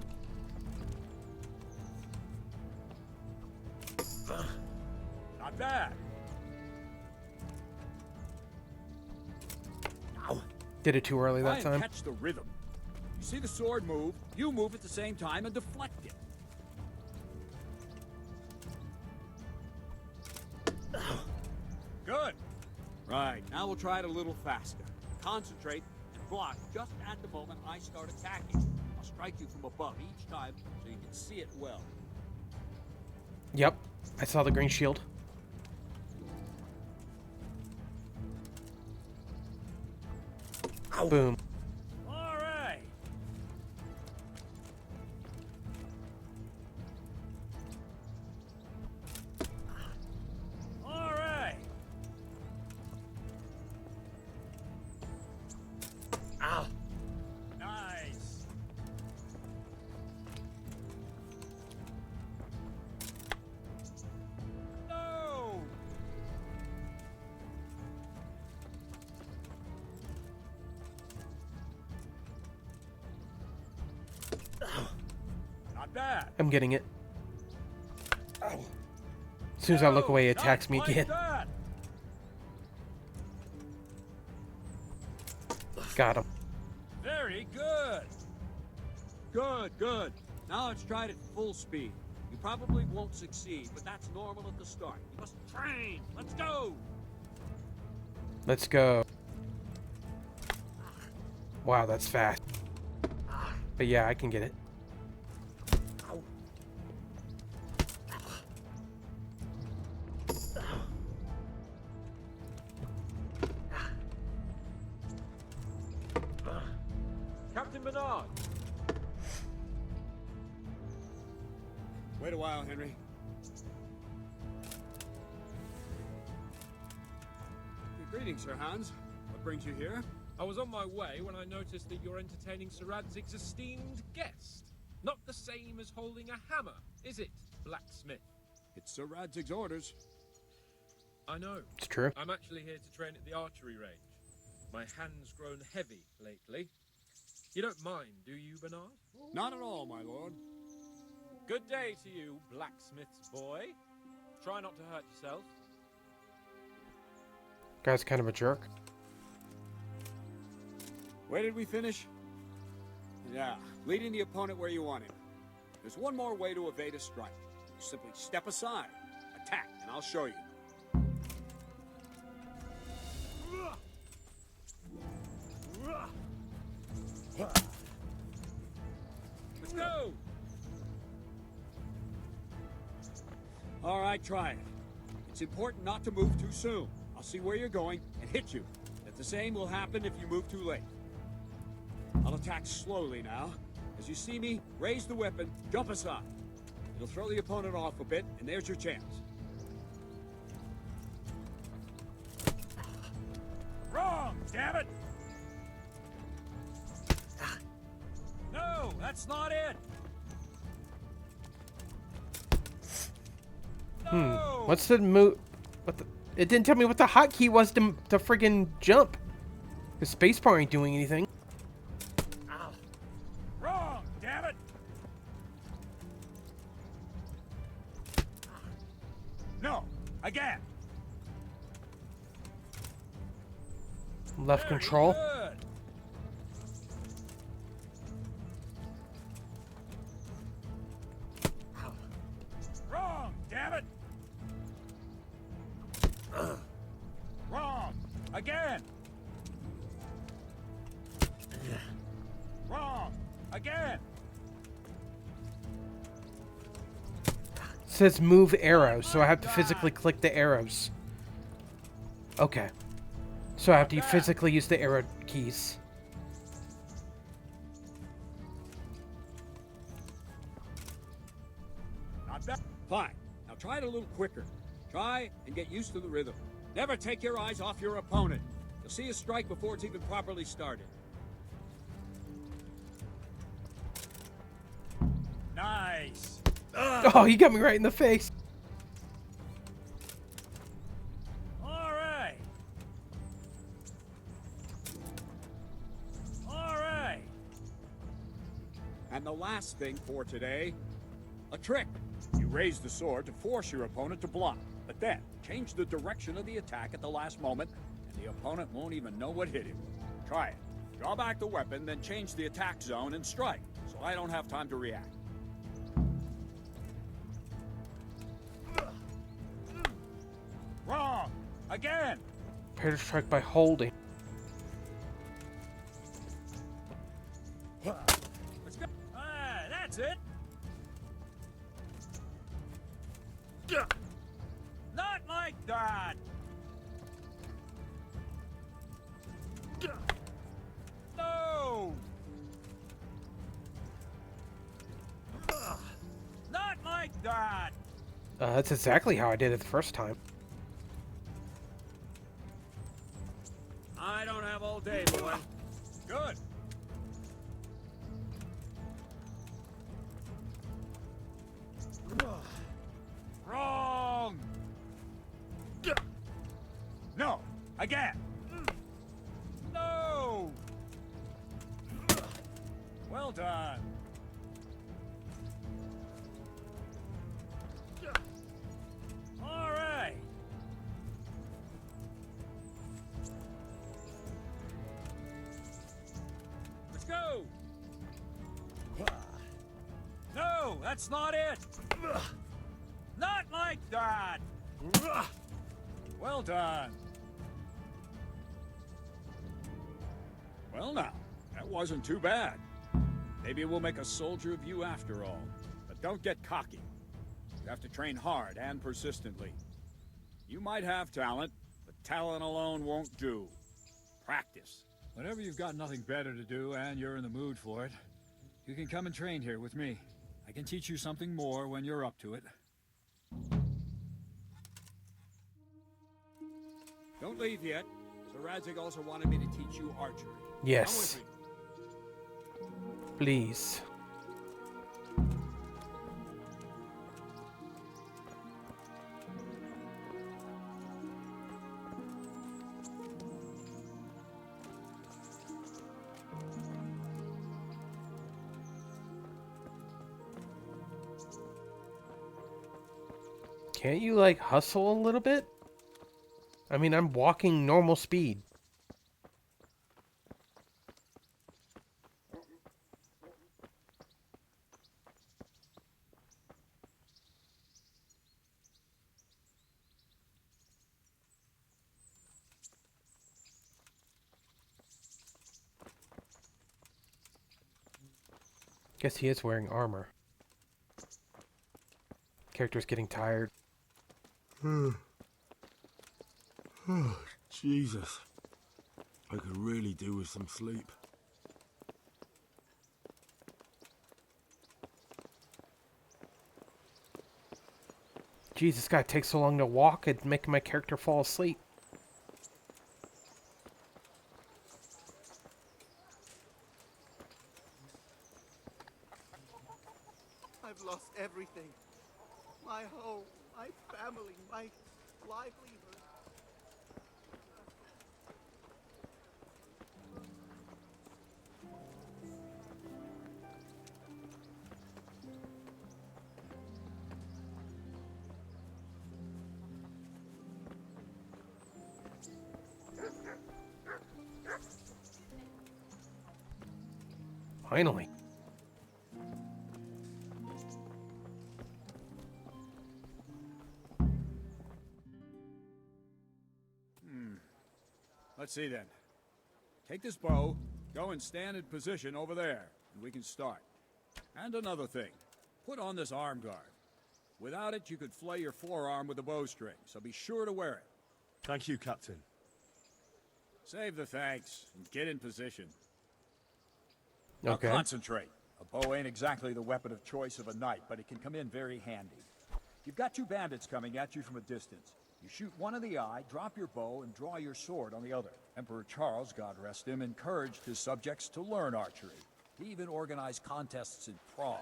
Not bad. Did it too early that Try and time. catch the rhythm. You see the sword move, you move at the same time and deflect it. Good. Right, now we'll try it a little faster. Concentrate and block just at the moment I start attacking. I'll strike you from above each time so you can see it well. Yep. I saw the green shield. Boom. All right. All right. Ow. Nice. No. Not bad. I'm getting it. As soon as I look away, it attacks me Like again. that. Got him. Very good. Good, good. Now let's try it at full speed. You probably won't succeed, but that's normal at the start. You must train. Let's go. Let's go. Wow, that's fast. But yeah, I can get it. Captain Bernard! Wait a while, Henry. Greetings, Sir Hans. What brings you here? I was on my way when I noticed that you're entertaining Sir Radzig's esteemed guest. Not the same as holding a hammer, is it, blacksmith? It's Sir Radzig's orders. I know. It's true. I'm actually here to train at the archery range. My hand's grown heavy lately. You don't mind, do you, Bernard? Not at all, my lord. Good day to you, blacksmith's boy. Try not to hurt yourself. Guy's kind of a jerk. Where did we finish? Yeah, leading the opponent where you want him. There's one more way to evade a strike. You simply step aside, attack, and I'll show you. Let's go! All right, try it. It's important not to move too soon. I'll see where you're going and hit you. But the same will happen if you move too late. I'll attack slowly now. As you see me, raise the weapon, jump aside. It'll throw the opponent off a bit, and there's your chance. Wrong, damn it! No, that's not it! No! What's the move? What the? It didn't tell me what the hotkey was to friggin' jump. The spacebar ain't doing anything. Ow. Wrong, damn it! No, again! Left control. Good. Wrong, damn it! Wrong, again! Wrong, again! It says move arrow, so I have to physically click the arrows. Okay. So I have to physically use the arrow keys. Not bad. Fine. Now try it a little quicker. Try and get used to the rhythm. Never take your eyes off your opponent. You'll see a strike before it's even properly started. Nice! Oh, he got me right in the face. All right! All right! And the last thing for today, a trick. You raise the sword to force your opponent to block, but then change the direction of the attack at the last moment, and the opponent won't even know what hit him. Try it. Draw back the weapon, then change the attack zone and strike, so I don't have time to react. Wrong! Again! Prepare to strike by holding. Let's go! Ah, that's it! Not like that! No! Not like that! That's exactly how I did it the first time. I don't have all day, boy. Good. Wrong! No! Again! No! Well done! All right! Let's go! No, that's not it! Not like that! Well done! Well now, that wasn't too bad. Maybe we'll make a soldier of you after all. But don't get cocky. You have to train hard and persistently. You might have talent, but talent alone won't do. Practice. Whenever you've got nothing better to do and you're in the mood for it, you can come and train here with me. I can teach you something more when you're up to it. Don't leave yet. Sir Radzig also wanted me to teach you archery. Yes. Please. Can't you, like, hustle a little bit? I mean, I'm walking normal speed. Guess he is wearing armor. Character's getting tired. Oh, Jesus. I could really do with some sleep. Jeez, this guy takes so long to walk, it's making my character fall asleep. I've lost everything. My home, my family, my livelihood. Finally. Let's see then. Take this bow, go and stand in position over there, and we can start. And another thing, put on this arm guard. Without it, you could flay your forearm with a bowstring, so be sure to wear it. Thank you, Captain. Save the thanks, and get in position. Now Okay. concentrate. A bow ain't exactly the weapon of choice of a knight, but it can come in very handy. You've got two bandits coming at you from a distance. You shoot one in the eye, drop your bow, and draw your sword on the other. Emperor Charles, God rest him, encouraged his subjects to learn archery. He even organized contests in Prague.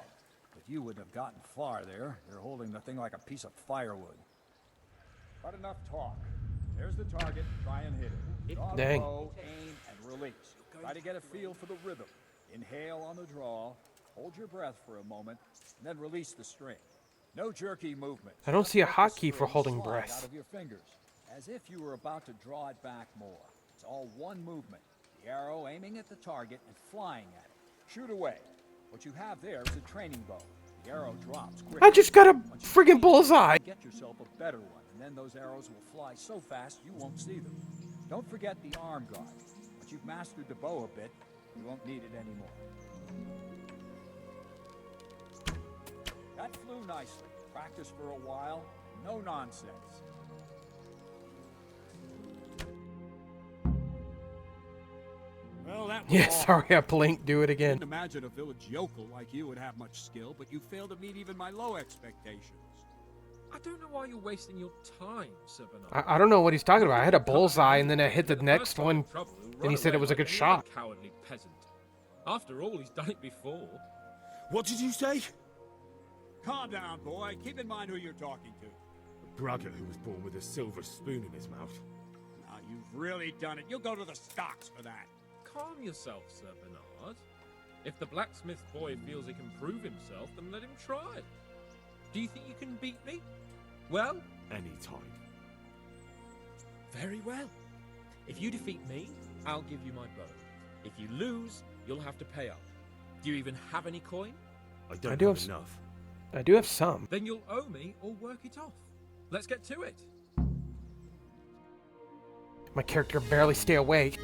But you wouldn't have gotten far there. You're holding the thing like a piece of firewood. But enough talk. There's the target. Try and hit it. Draw the Dang. bow, aim, and release. Try to get a feel for the rhythm. Inhale on the draw, hold your breath for a moment, and then release the string. No jerky movement. I don't see a Just let the hotkey for string holding slide breath. out of your fingers, as if you were about to draw it back more. It's all one movement. The arrow aiming at the target and flying at it. Shoot away. What you have there is a training bow. The arrow drops quickly. I just got a friggin' bullseye. Get yourself a better one, and then those arrows will fly so fast you won't see them. Don't forget the arm guard. Once you've mastered the bow a bit, you won't need it anymore. That flew nicely. Practice for a while. No nonsense. Well, that was Yeah, awful. sorry I blinked. Do it I again. didn't imagine a village yokel like you would have much skill, but you failed to meet even my low expectations. I don't know why you're wasting your time, Sir Bernard. I don't know what he's talking about. I had a bullseye and then I hit the next one and he said it was a good shot. Cowardly peasant. After all, he's done it before. What did you say? Calm down, boy. Keep in mind who you're talking to. A braggart who was born with a silver spoon in his mouth. Now, you've really done it. You'll go to the stocks for that. Calm yourself, Sir Bernard. If the blacksmith boy feels he can prove himself, then let him try. Do you think you can beat me? Well? Any time. Very well. If you defeat me, I'll give you my bow. If you lose, you'll have to pay up. Do you even have any coin? I don't do have have enough. I do have some. Then you'll owe me or work it off. Let's get to it. My character can barely stay awake.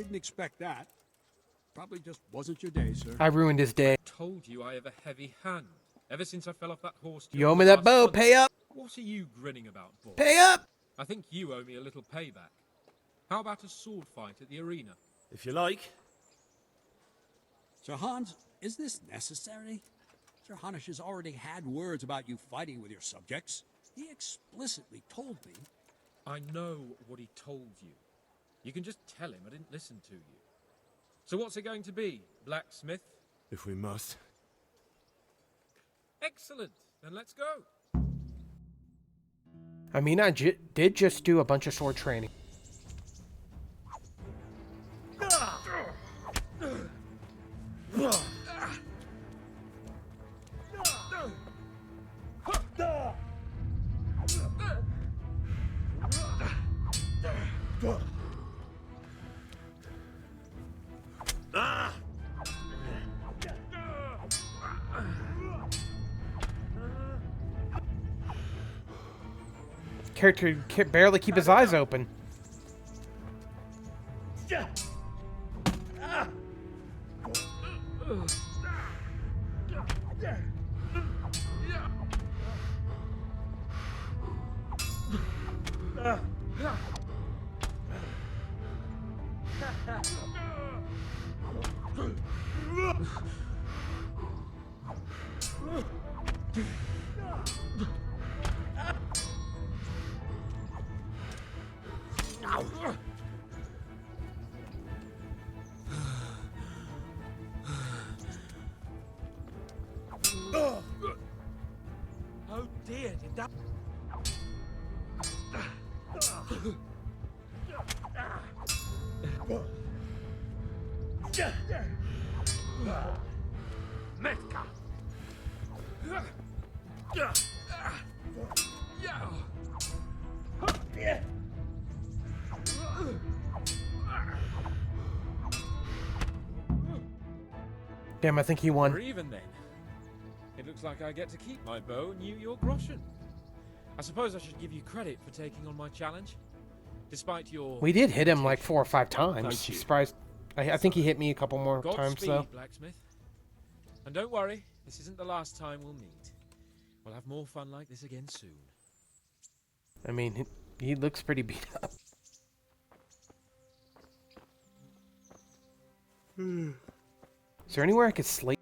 didn't expect that. Probably just wasn't your day, sir. I ruined his day. Told you I have a heavy hand. Ever since I fell off that horse. You owe me that bow. Pay up. What are you grinning about, boy? Pay up. I think you owe me a little payback. How about a sword fight at the arena? If you like. Sir Hans, is this necessary? Sir Hanush has already had words about you fighting with your subjects. He explicitly told me. I know what he told you. You can just tell him I didn't listen to you. So what's it going to be, blacksmith? If we must. Excellent. Then let's go. I mean, I did just do a bunch of sword training. Character can barely keep his eyes open. Oh dear, did that... Metka! Damn, I think he won. We're even then. It looks like I get to keep my bow and you your groschen. I suppose I should give you credit for taking on my challenge. Despite your... We did hit him like 4 or 5 times. Thank you. Surprised. I think he hit me a couple more times Godspeed, though. blacksmith. And don't worry, this isn't the last time we'll meet. We'll have more fun like this again soon. I mean, he looks pretty beat up. Is there anywhere I could sleep?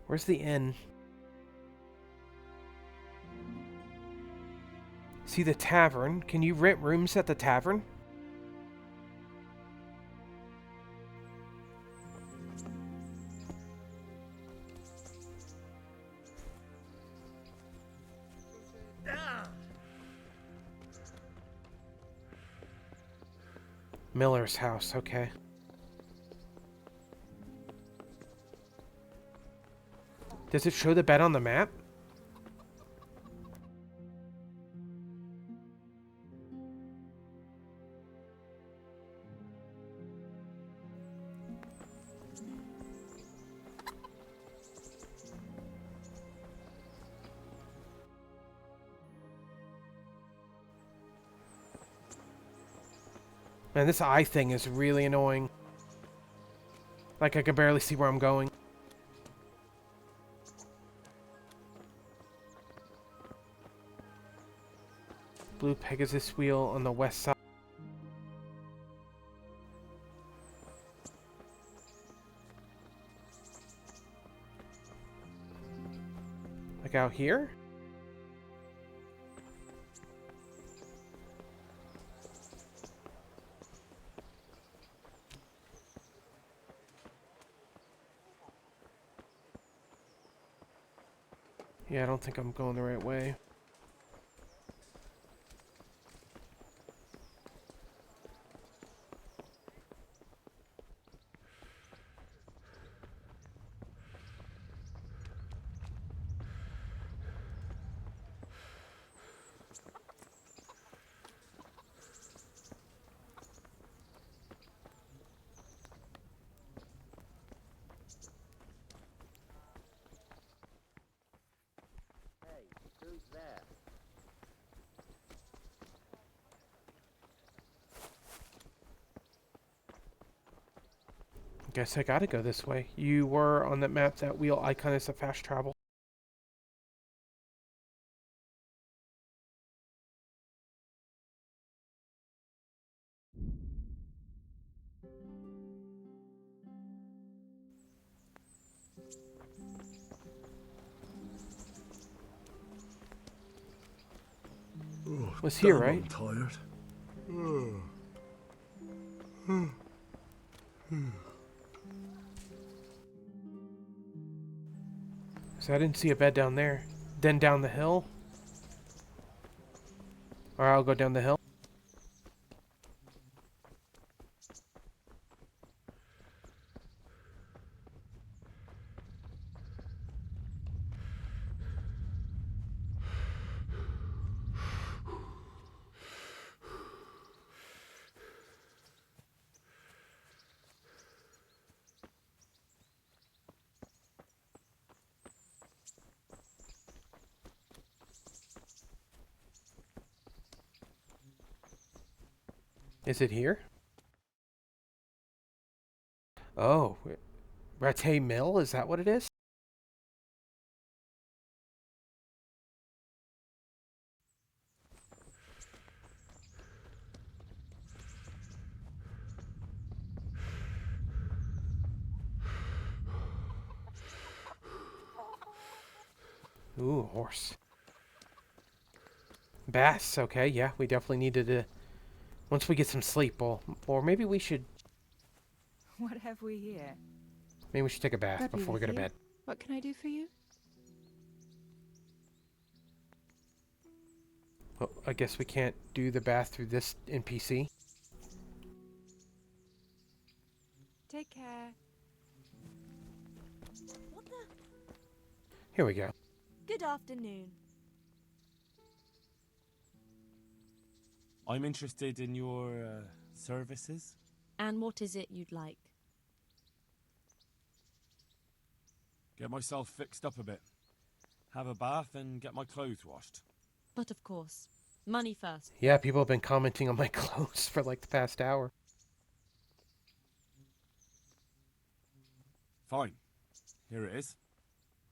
Where's the inn? See the tavern. Can you rent rooms at the tavern? Miller's house, okay. Does it show the bed on the map? Man, this eye thing is really annoying. Like, I can barely see where I'm going. Blue Pegasus wheel on the west side. Like out here? Yeah, I don't think I'm going the right way. Who's there? Guess I gotta go this way. You were on that map. That wheel icon is a fast travel. Was here, Damn, right? I'm tired. So I didn't see a bed down there. Then down the hill. Or I'll go down the hill. Is it here? Oh, Rattay Mill? Is that what it is? Ooh, horse. Baths, okay, yeah, we definitely needed to... Once we get some sleep, or maybe we should... What have we here? Maybe we should take a bath God be before we with go to you. bed. What can I do for you? Well, I guess we can't do the bath through this NPC. Take care. What the? Here we go. Good afternoon. I'm interested in your services. And what is it you'd like? Get myself fixed up a bit. Have a bath and get my clothes washed. But of course, money first. Yeah, people have been commenting on my clothes for like the past hour. Fine. Here it is.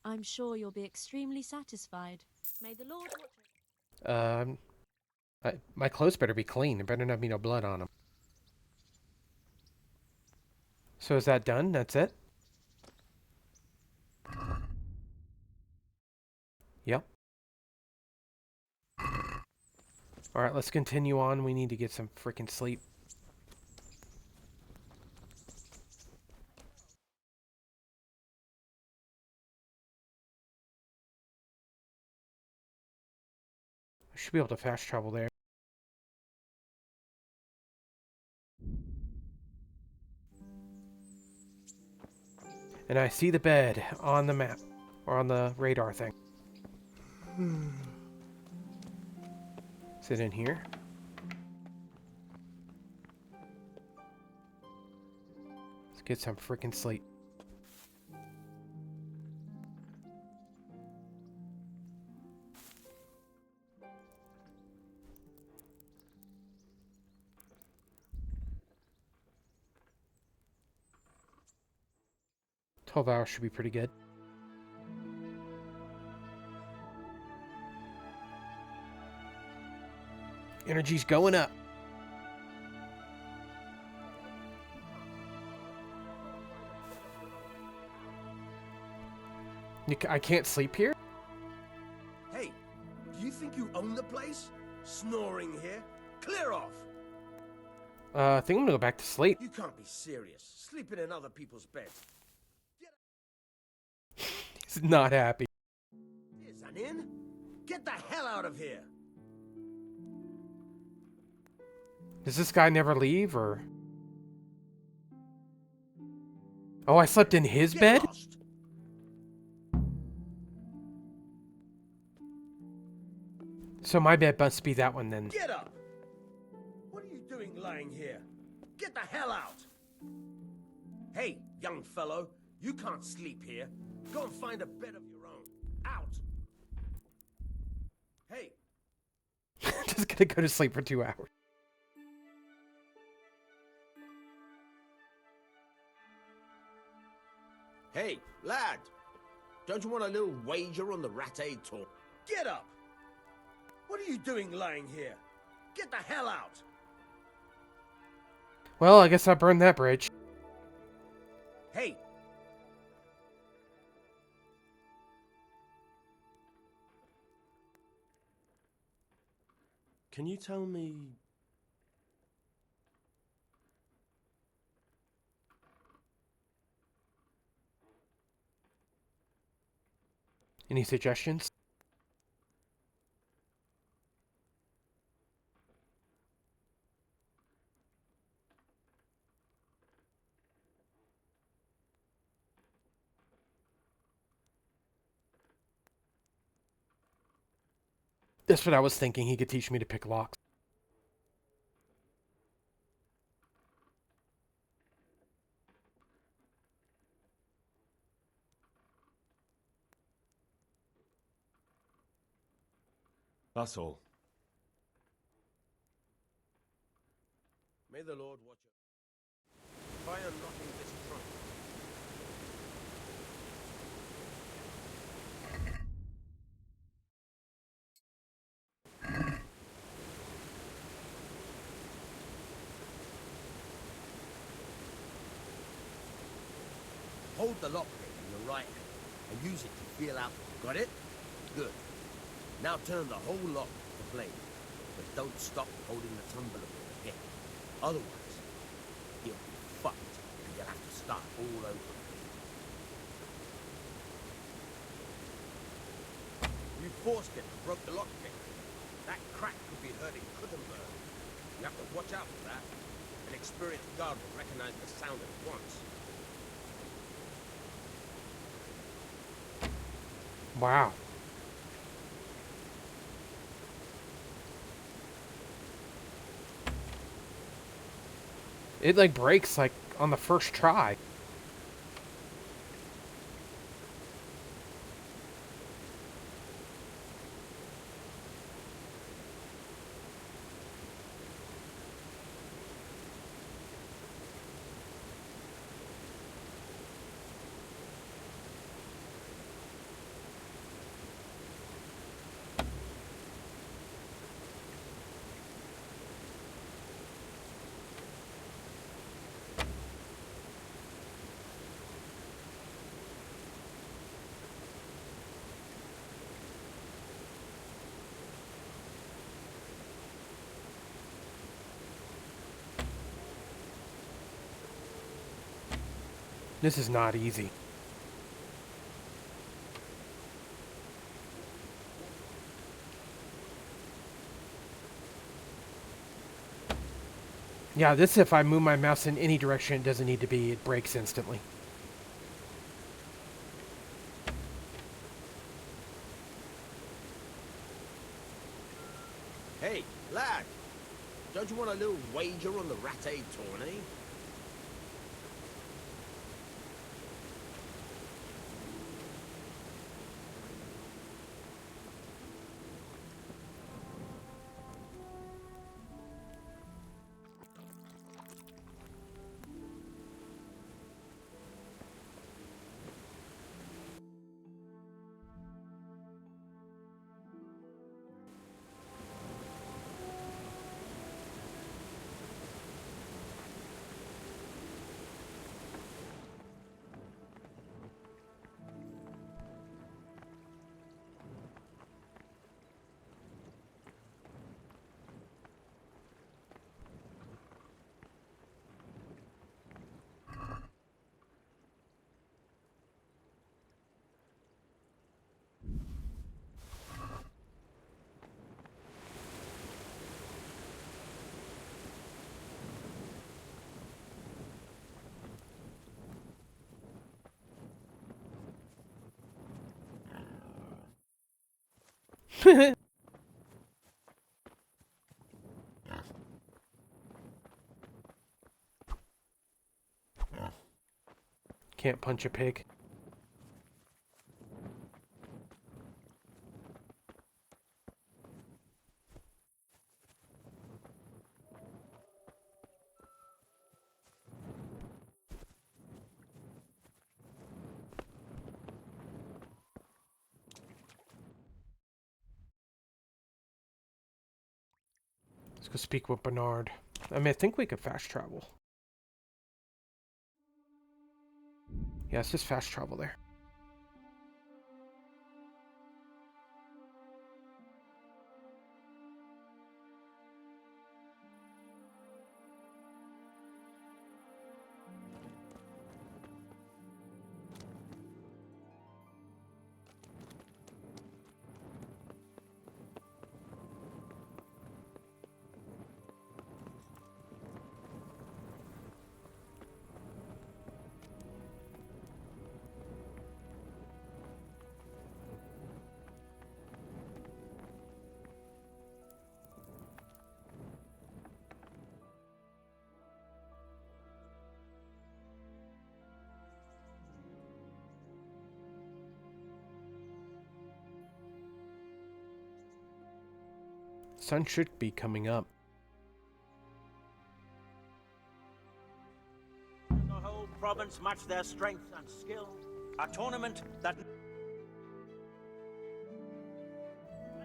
I'm sure you'll be extremely satisfied. May the Lord watch it. My clothes better be clean. There better not be no blood on them. So is that done? That's it? Yep. Alright, let's continue on. We need to get some freaking sleep. I should be able to fast travel there. And I see the bed on the map, or on the radar thing. Is it in here? Let's get some freaking sleep. $12 should be pretty good. Energy's going up. I can't sleep here? Hey, do you think you own the place? Snoring here? Clear off! I think I'm gonna go back to sleep. You can't be serious. Sleeping in other people's beds. He's not happy. Is an inn? Get the hell out of here! Does this guy never leave, or... Oh, I slept in his bed? Lost. So my bed must be that one then. Get up! What are you doing lying here? Get the hell out! Hey, young fellow, you can't sleep here. Go and find a bed of your own. Out! Hey! Just gonna go to sleep for 2 hours. Hey, lad! Don't you want a little wager on the rat-aid tour? Get up! What are you doing lying here? Get the hell out! Well, I guess I burned that bridge. Hey! Can you tell me... Any suggestions? That's what I was thinking. He could teach me to pick locks. That's all. May the Lord watch you. Try unlocking this trunk. Hold the lockpick in your right hand and use it to feel out. Got it? Good. Now turn the whole lock to blade, but don't stop holding the tumbler with the pick. Otherwise, you'll be fucked and you'll have to start all over again. You forced it and broke the lockpick. That crack could be hurting Kuttenberg. You have to watch out for that. An experienced guard will recognize the sound at once. Wow. It like breaks like on the first try. This is not easy. Yeah, this if I move my mouse in any direction it doesn't need to be, it breaks instantly. Hey, lad! Don't you want a little wager on the rat-aid tourney? Can't punch a pig. Let's go speak with Bernard. I mean, I think we could fast travel. Yeah, let's just fast travel there. Sun should be coming up. The whole province match their strength and skill. A tournament that...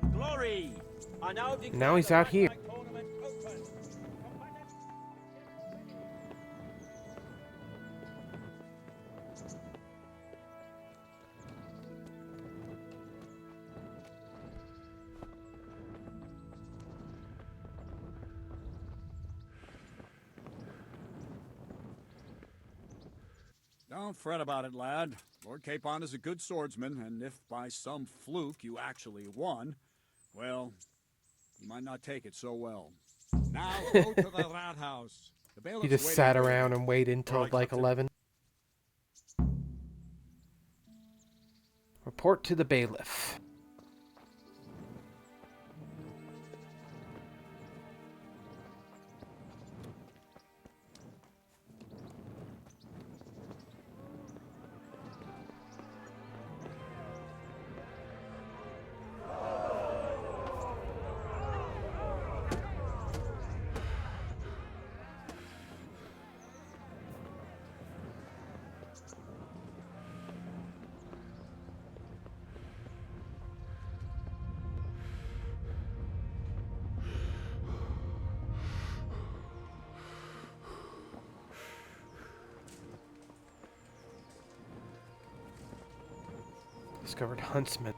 And glory! I now declare Now he's the out here. matchmaking tournament open. Don't fret about it, lad. Lord Capon is a good swordsman, and if by some fluke you actually won, well, you might not take it so well. Now go to the rat house. The He bailiff's just waiting sat for you. around and waited until Right, like Captain. 11. Report to the bailiff. Discovered huntsman.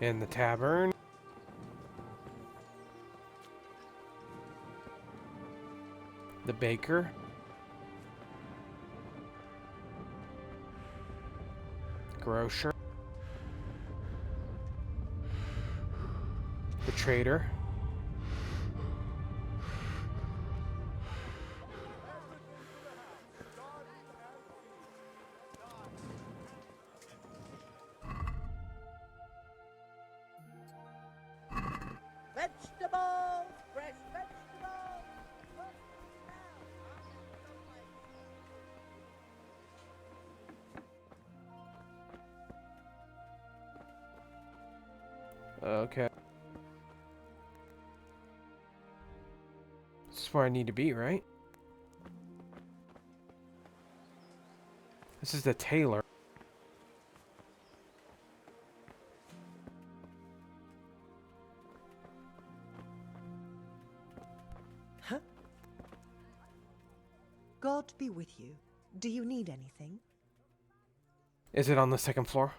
In the tavern. The baker. Grocer. The trader. Vegetables! Fresh vegetables! Okay. This is where I need to be, right? This is the tailor. Huh? God be with you. Do you need anything? Is it on the second floor?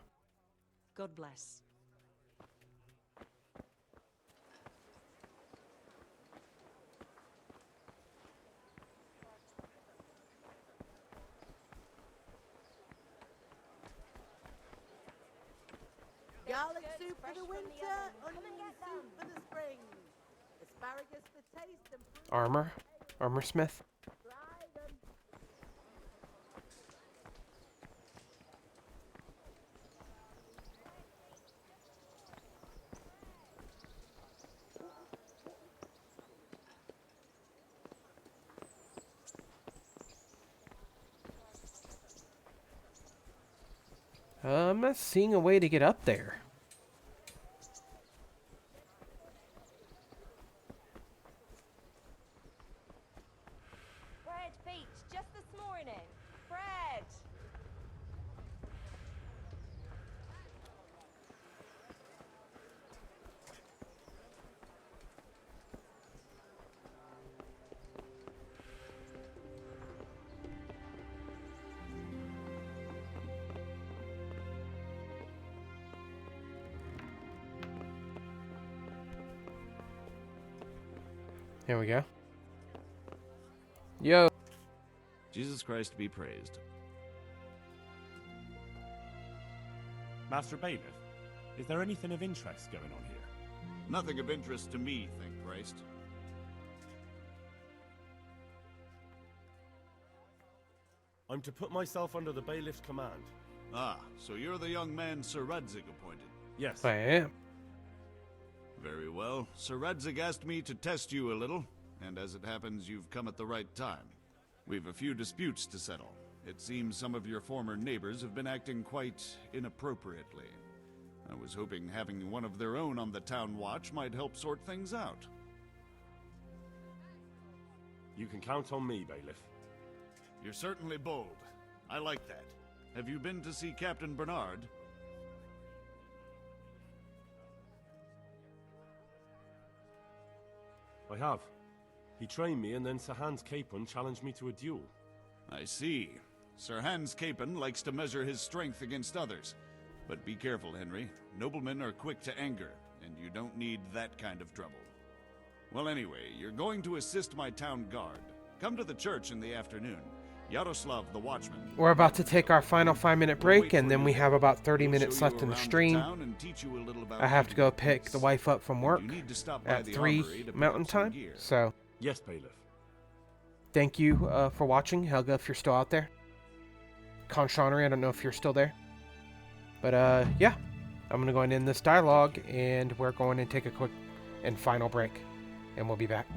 God bless. Garlic soup for the winter, onion soup for the spring. Asparagus for taste and fruit. Armor? Armor smith? I'm not seeing a way to get up there. Fred Beach, just this morning. Fred! Here we go. Yo. Jesus Christ be praised. Master Bailiff, is there anything of interest going on here? Nothing of interest to me, thank Christ. I'm to put myself under the bailiff's command. Ah, so you're the young man Sir Radzig appointed? Yes. I am. Very well. Sir Radzig asked me to test you a little, and as it happens, you've come at the right time. We've a few disputes to settle. It seems some of your former neighbors have been acting quite inappropriately. I was hoping having one of their own on the town watch might help sort things out. You can count on me, Bailiff. You're certainly bold. I like that. Have you been to see Captain Bernard? I have. He trained me, and then Sir Hans Capon challenged me to a duel. I see. Sir Hans Capon likes to measure his strength against others. But be careful, Henry. Noblemen are quick to anger, and you don't need that kind of trouble. Well, anyway, you're going to assist my town guard. Come to the church in the afternoon. Yaroslav, the watchman. We're about to take our final 5-minute break, and then we have about 30 minutes left in the stream. I have to go pick the wife up from work at 3 Mountain Time. So, yes, Bailiff. Thank you for watching, Helga, if you're still out there. Conshonnery, I don't know if you're still there. But, yeah. I'm going to go and end this dialogue, and we're going to take a quick and final break. And we'll be back.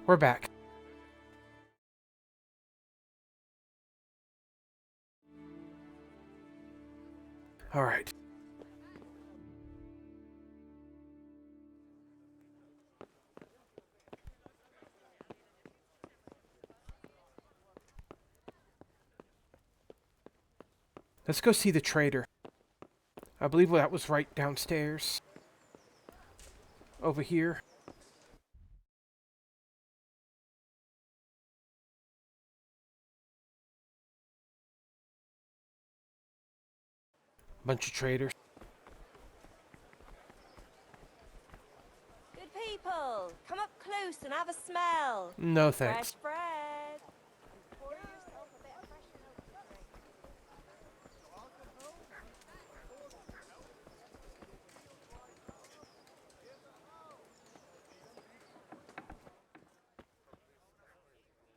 We're back. All right. Let's go see the trader. I believe that was right downstairs. Over here. Bunch of traders. Good people, come up close and have a smell. No thanks. Fresh bread. Pour yourself a bit of fresh milk to drink.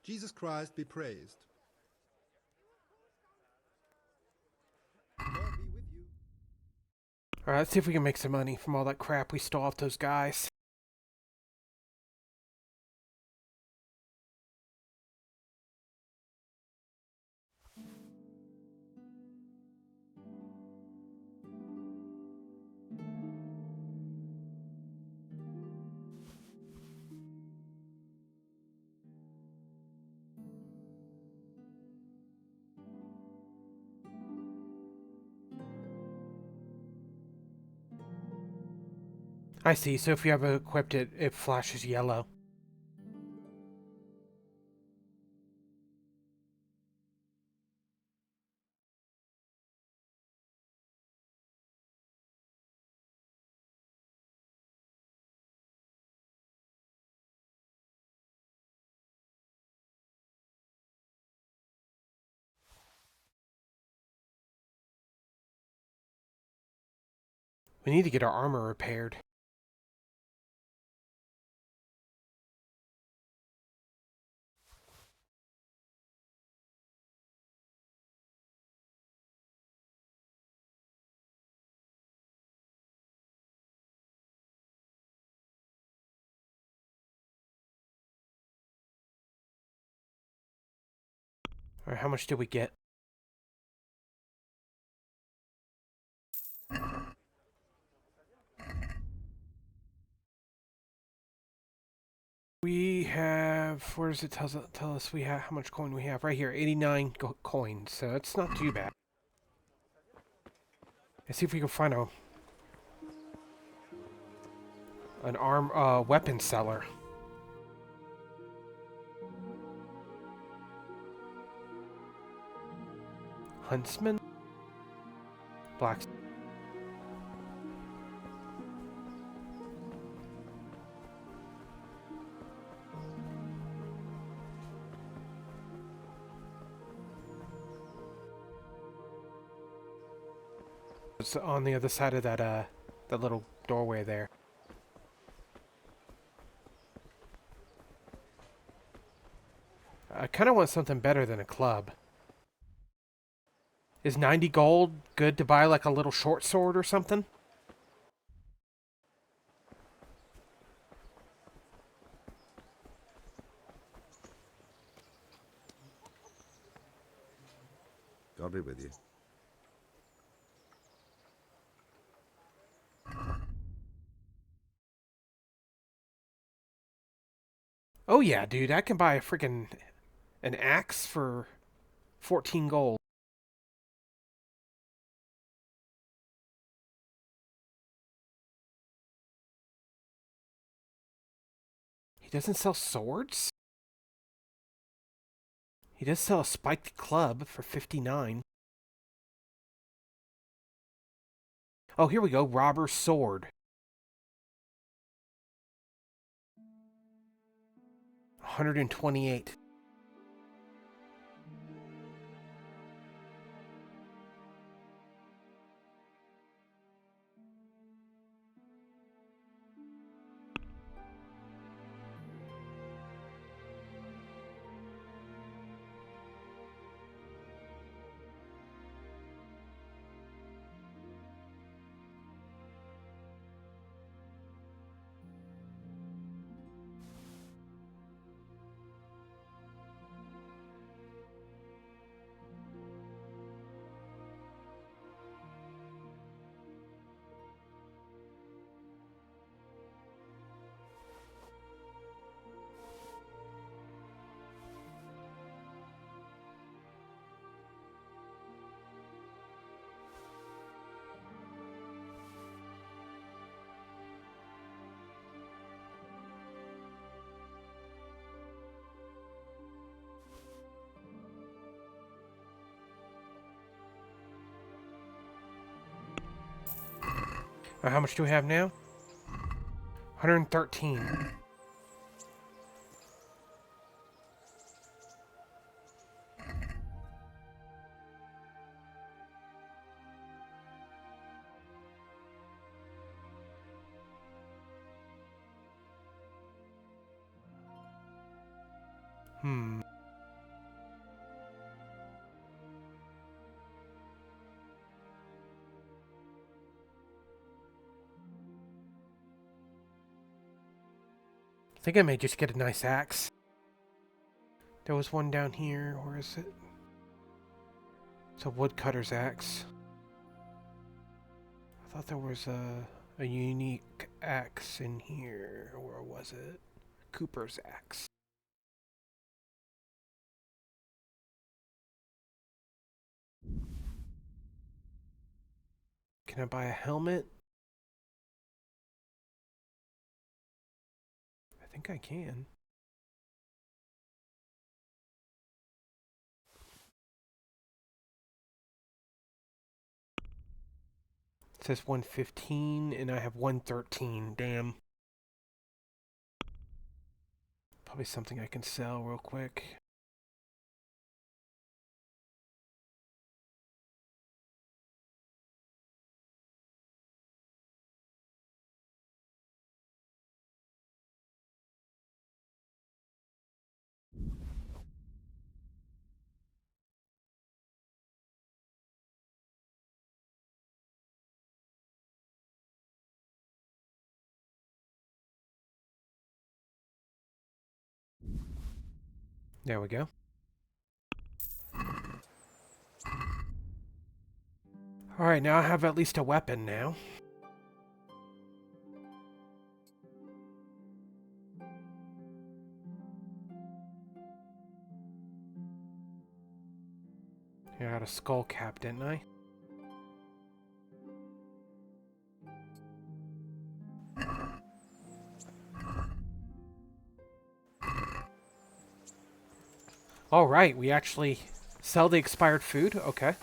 Jesus Christ be praised. Alright, let's see if we can make some money from all that crap we stole off those guys. I see, so if you have equipped it, it flashes yellow. We need to get our armor repaired. Alright, how much did we get? We have, where does it tell us we have how much coin we have? Right here, 89 coins, so it's not too bad. Let's see if we can find an weapon seller. Huntsman? Black. It's on the other side of that little doorway there. I kind of want something better than a club. Is 90 gold good to buy like a little short sword or something? God be with you. Oh yeah, dude, I can buy an axe for 14 gold. He doesn't sell swords? He does sell a spiked club for 59. Oh, here we go. Robber's sword. 128. How much do we have now? 113. I think I may just get a nice axe. There was one down here. Where is it? It's a woodcutter's axe. I thought there was a unique axe in here. Where was it? Cooper's axe. Can I buy a helmet? I think I can. It says 115 and I have 113. Damn. Probably something I can sell real quick. There we go. Alright, now I have at least a weapon now. I got a skull cap, didn't I? Alright, we actually sell the expired food? Okay.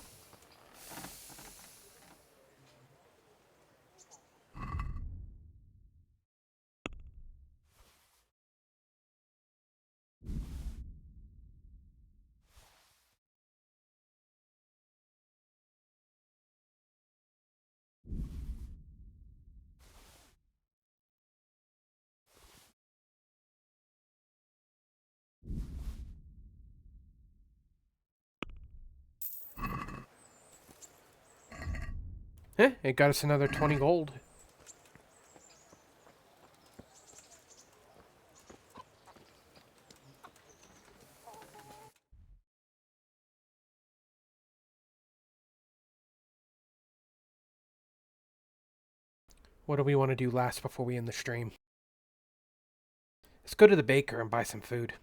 It got us another 20 gold. What do we want to do last before we end the stream? Let's go to the baker and buy some food.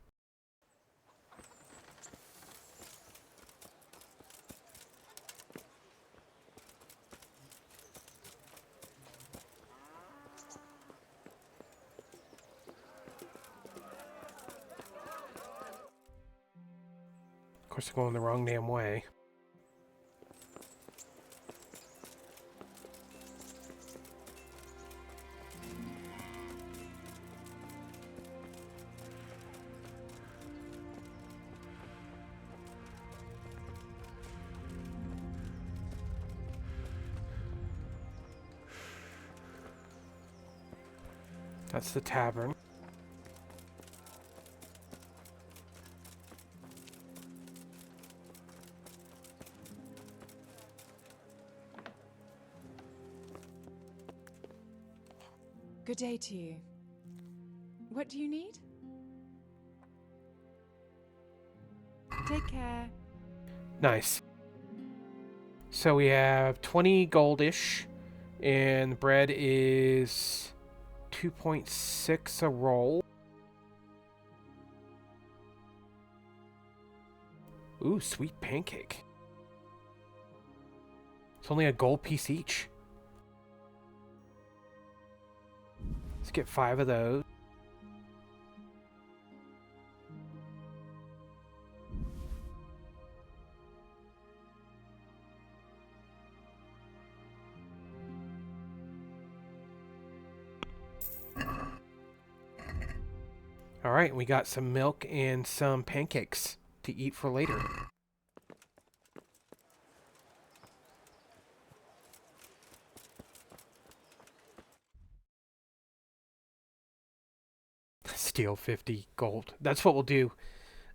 Of course, they're going the wrong damn way. That's the tavern. Good day to you. What do you need? Take care. Nice. So we have 20 goldish, and the bread is 2.6 a roll. Ooh, sweet pancake. It's only a gold piece each. Let's get 5 of those. Alright, we got some milk and some pancakes to eat for later. Steal 50 gold. That's what we'll do.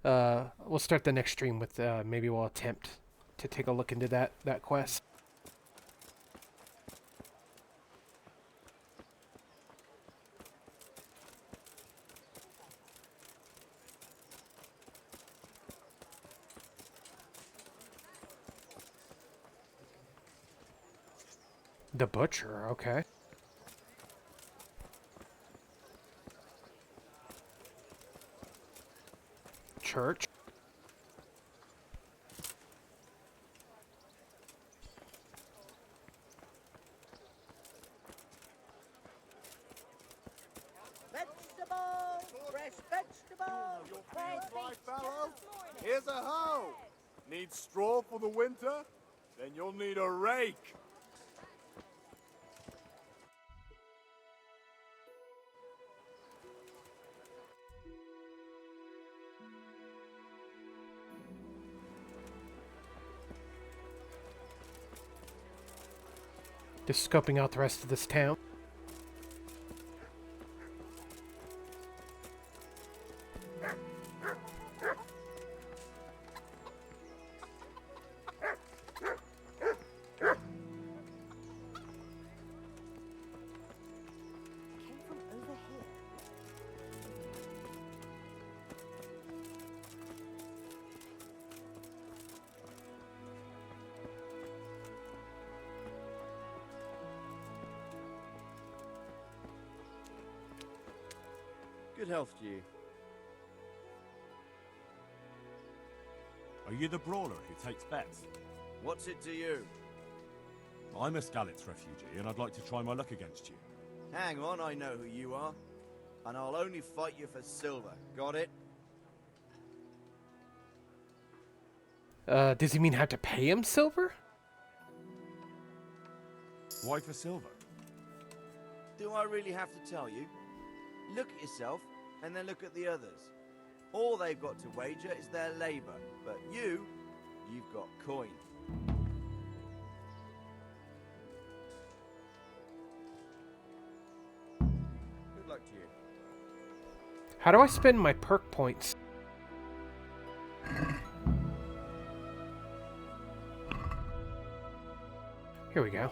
We'll start the next stream with, maybe we'll attempt to take a look into that quest. The butcher, okay. Church. Vegetables! Fresh vegetables! Your feet, my fellow? Here's a hoe! Need straw for the winter? Then you'll need a rake! Just scoping out the rest of this town. Good health to you. Are you the brawler who takes bets? What's it to you? I'm a Skalitz refugee, and I'd like to try my luck against you. Hang on, I know who you are. And I'll only fight you for silver. Got it? Does he mean have to pay him silver? Why for silver? Do I really have to tell you? Look at yourself, and then look at the others. All they've got to wager is their labor. But you've got coin. Good luck to you. How do I spend my perk points? Here we go.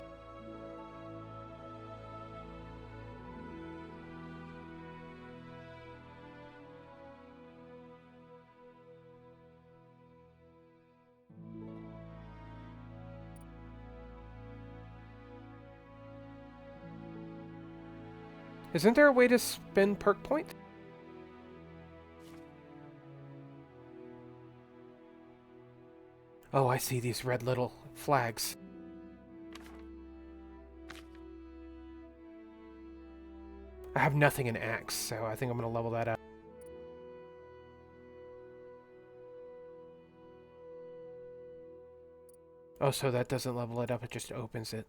Isn't there a way to spend perk points? Oh, I see these red little flags. I have nothing in axe, so I think I'm going to level that up. Oh, so that doesn't level it up, it just opens it.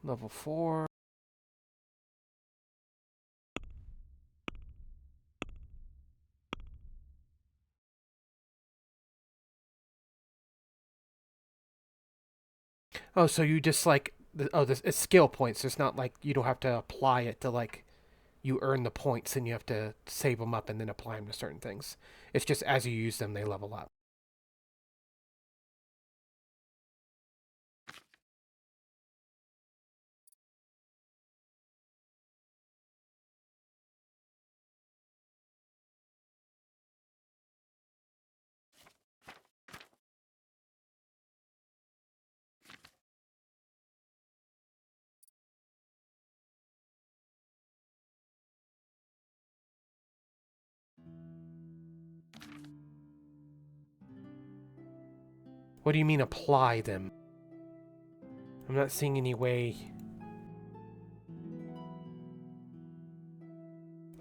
Level 4. Oh, so you just like, it's skill points. It's not like you don't have to apply it to like, you earn the points and you have to save them up and then apply them to certain things. It's just as you use them, they level up. What do you mean apply them? I'm not seeing any way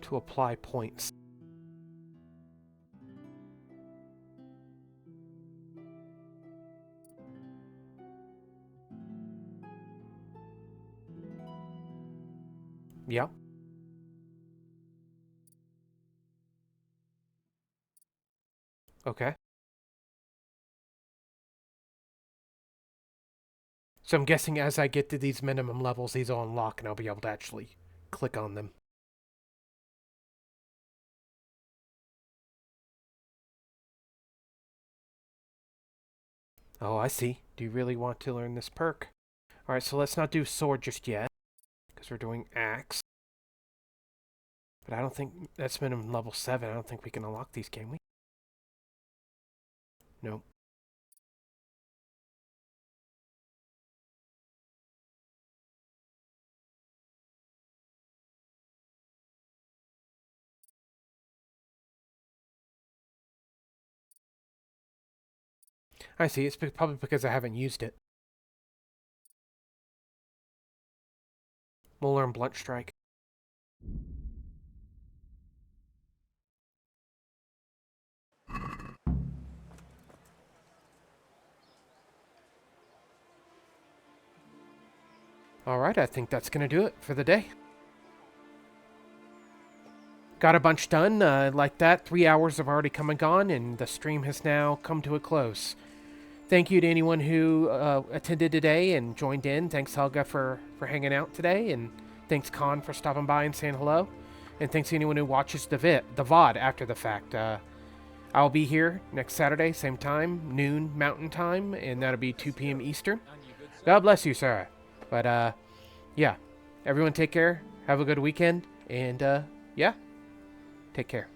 to apply points. Yeah. Okay. So I'm guessing as I get to these minimum levels, these will unlock and I'll be able to actually click on them. Oh, I see. Do you really want to learn this perk? Alright, so let's not do sword just yet, because we're doing axe. But I don't think that's minimum level 7. I don't think we can unlock these, can we? Nope. I see. It's probably because I haven't used it. We'll learn Blunt Strike. Alright, I think that's going to do it for the day. Got a bunch done. Like that, 3 hours have already come and gone, and the stream has now come to a close. Thank you to anyone who attended today and joined in. Thanks, Helga, for hanging out today, and thanks, Khan, for stopping by and saying hello. And thanks to anyone who watches the VOD after the fact. I'll be here next Saturday, same time, noon Mountain Time, and that'll be 2 p.m. Eastern. God bless you, Sarah. But, yeah. Everyone take care. Have a good weekend. And, yeah. Take care.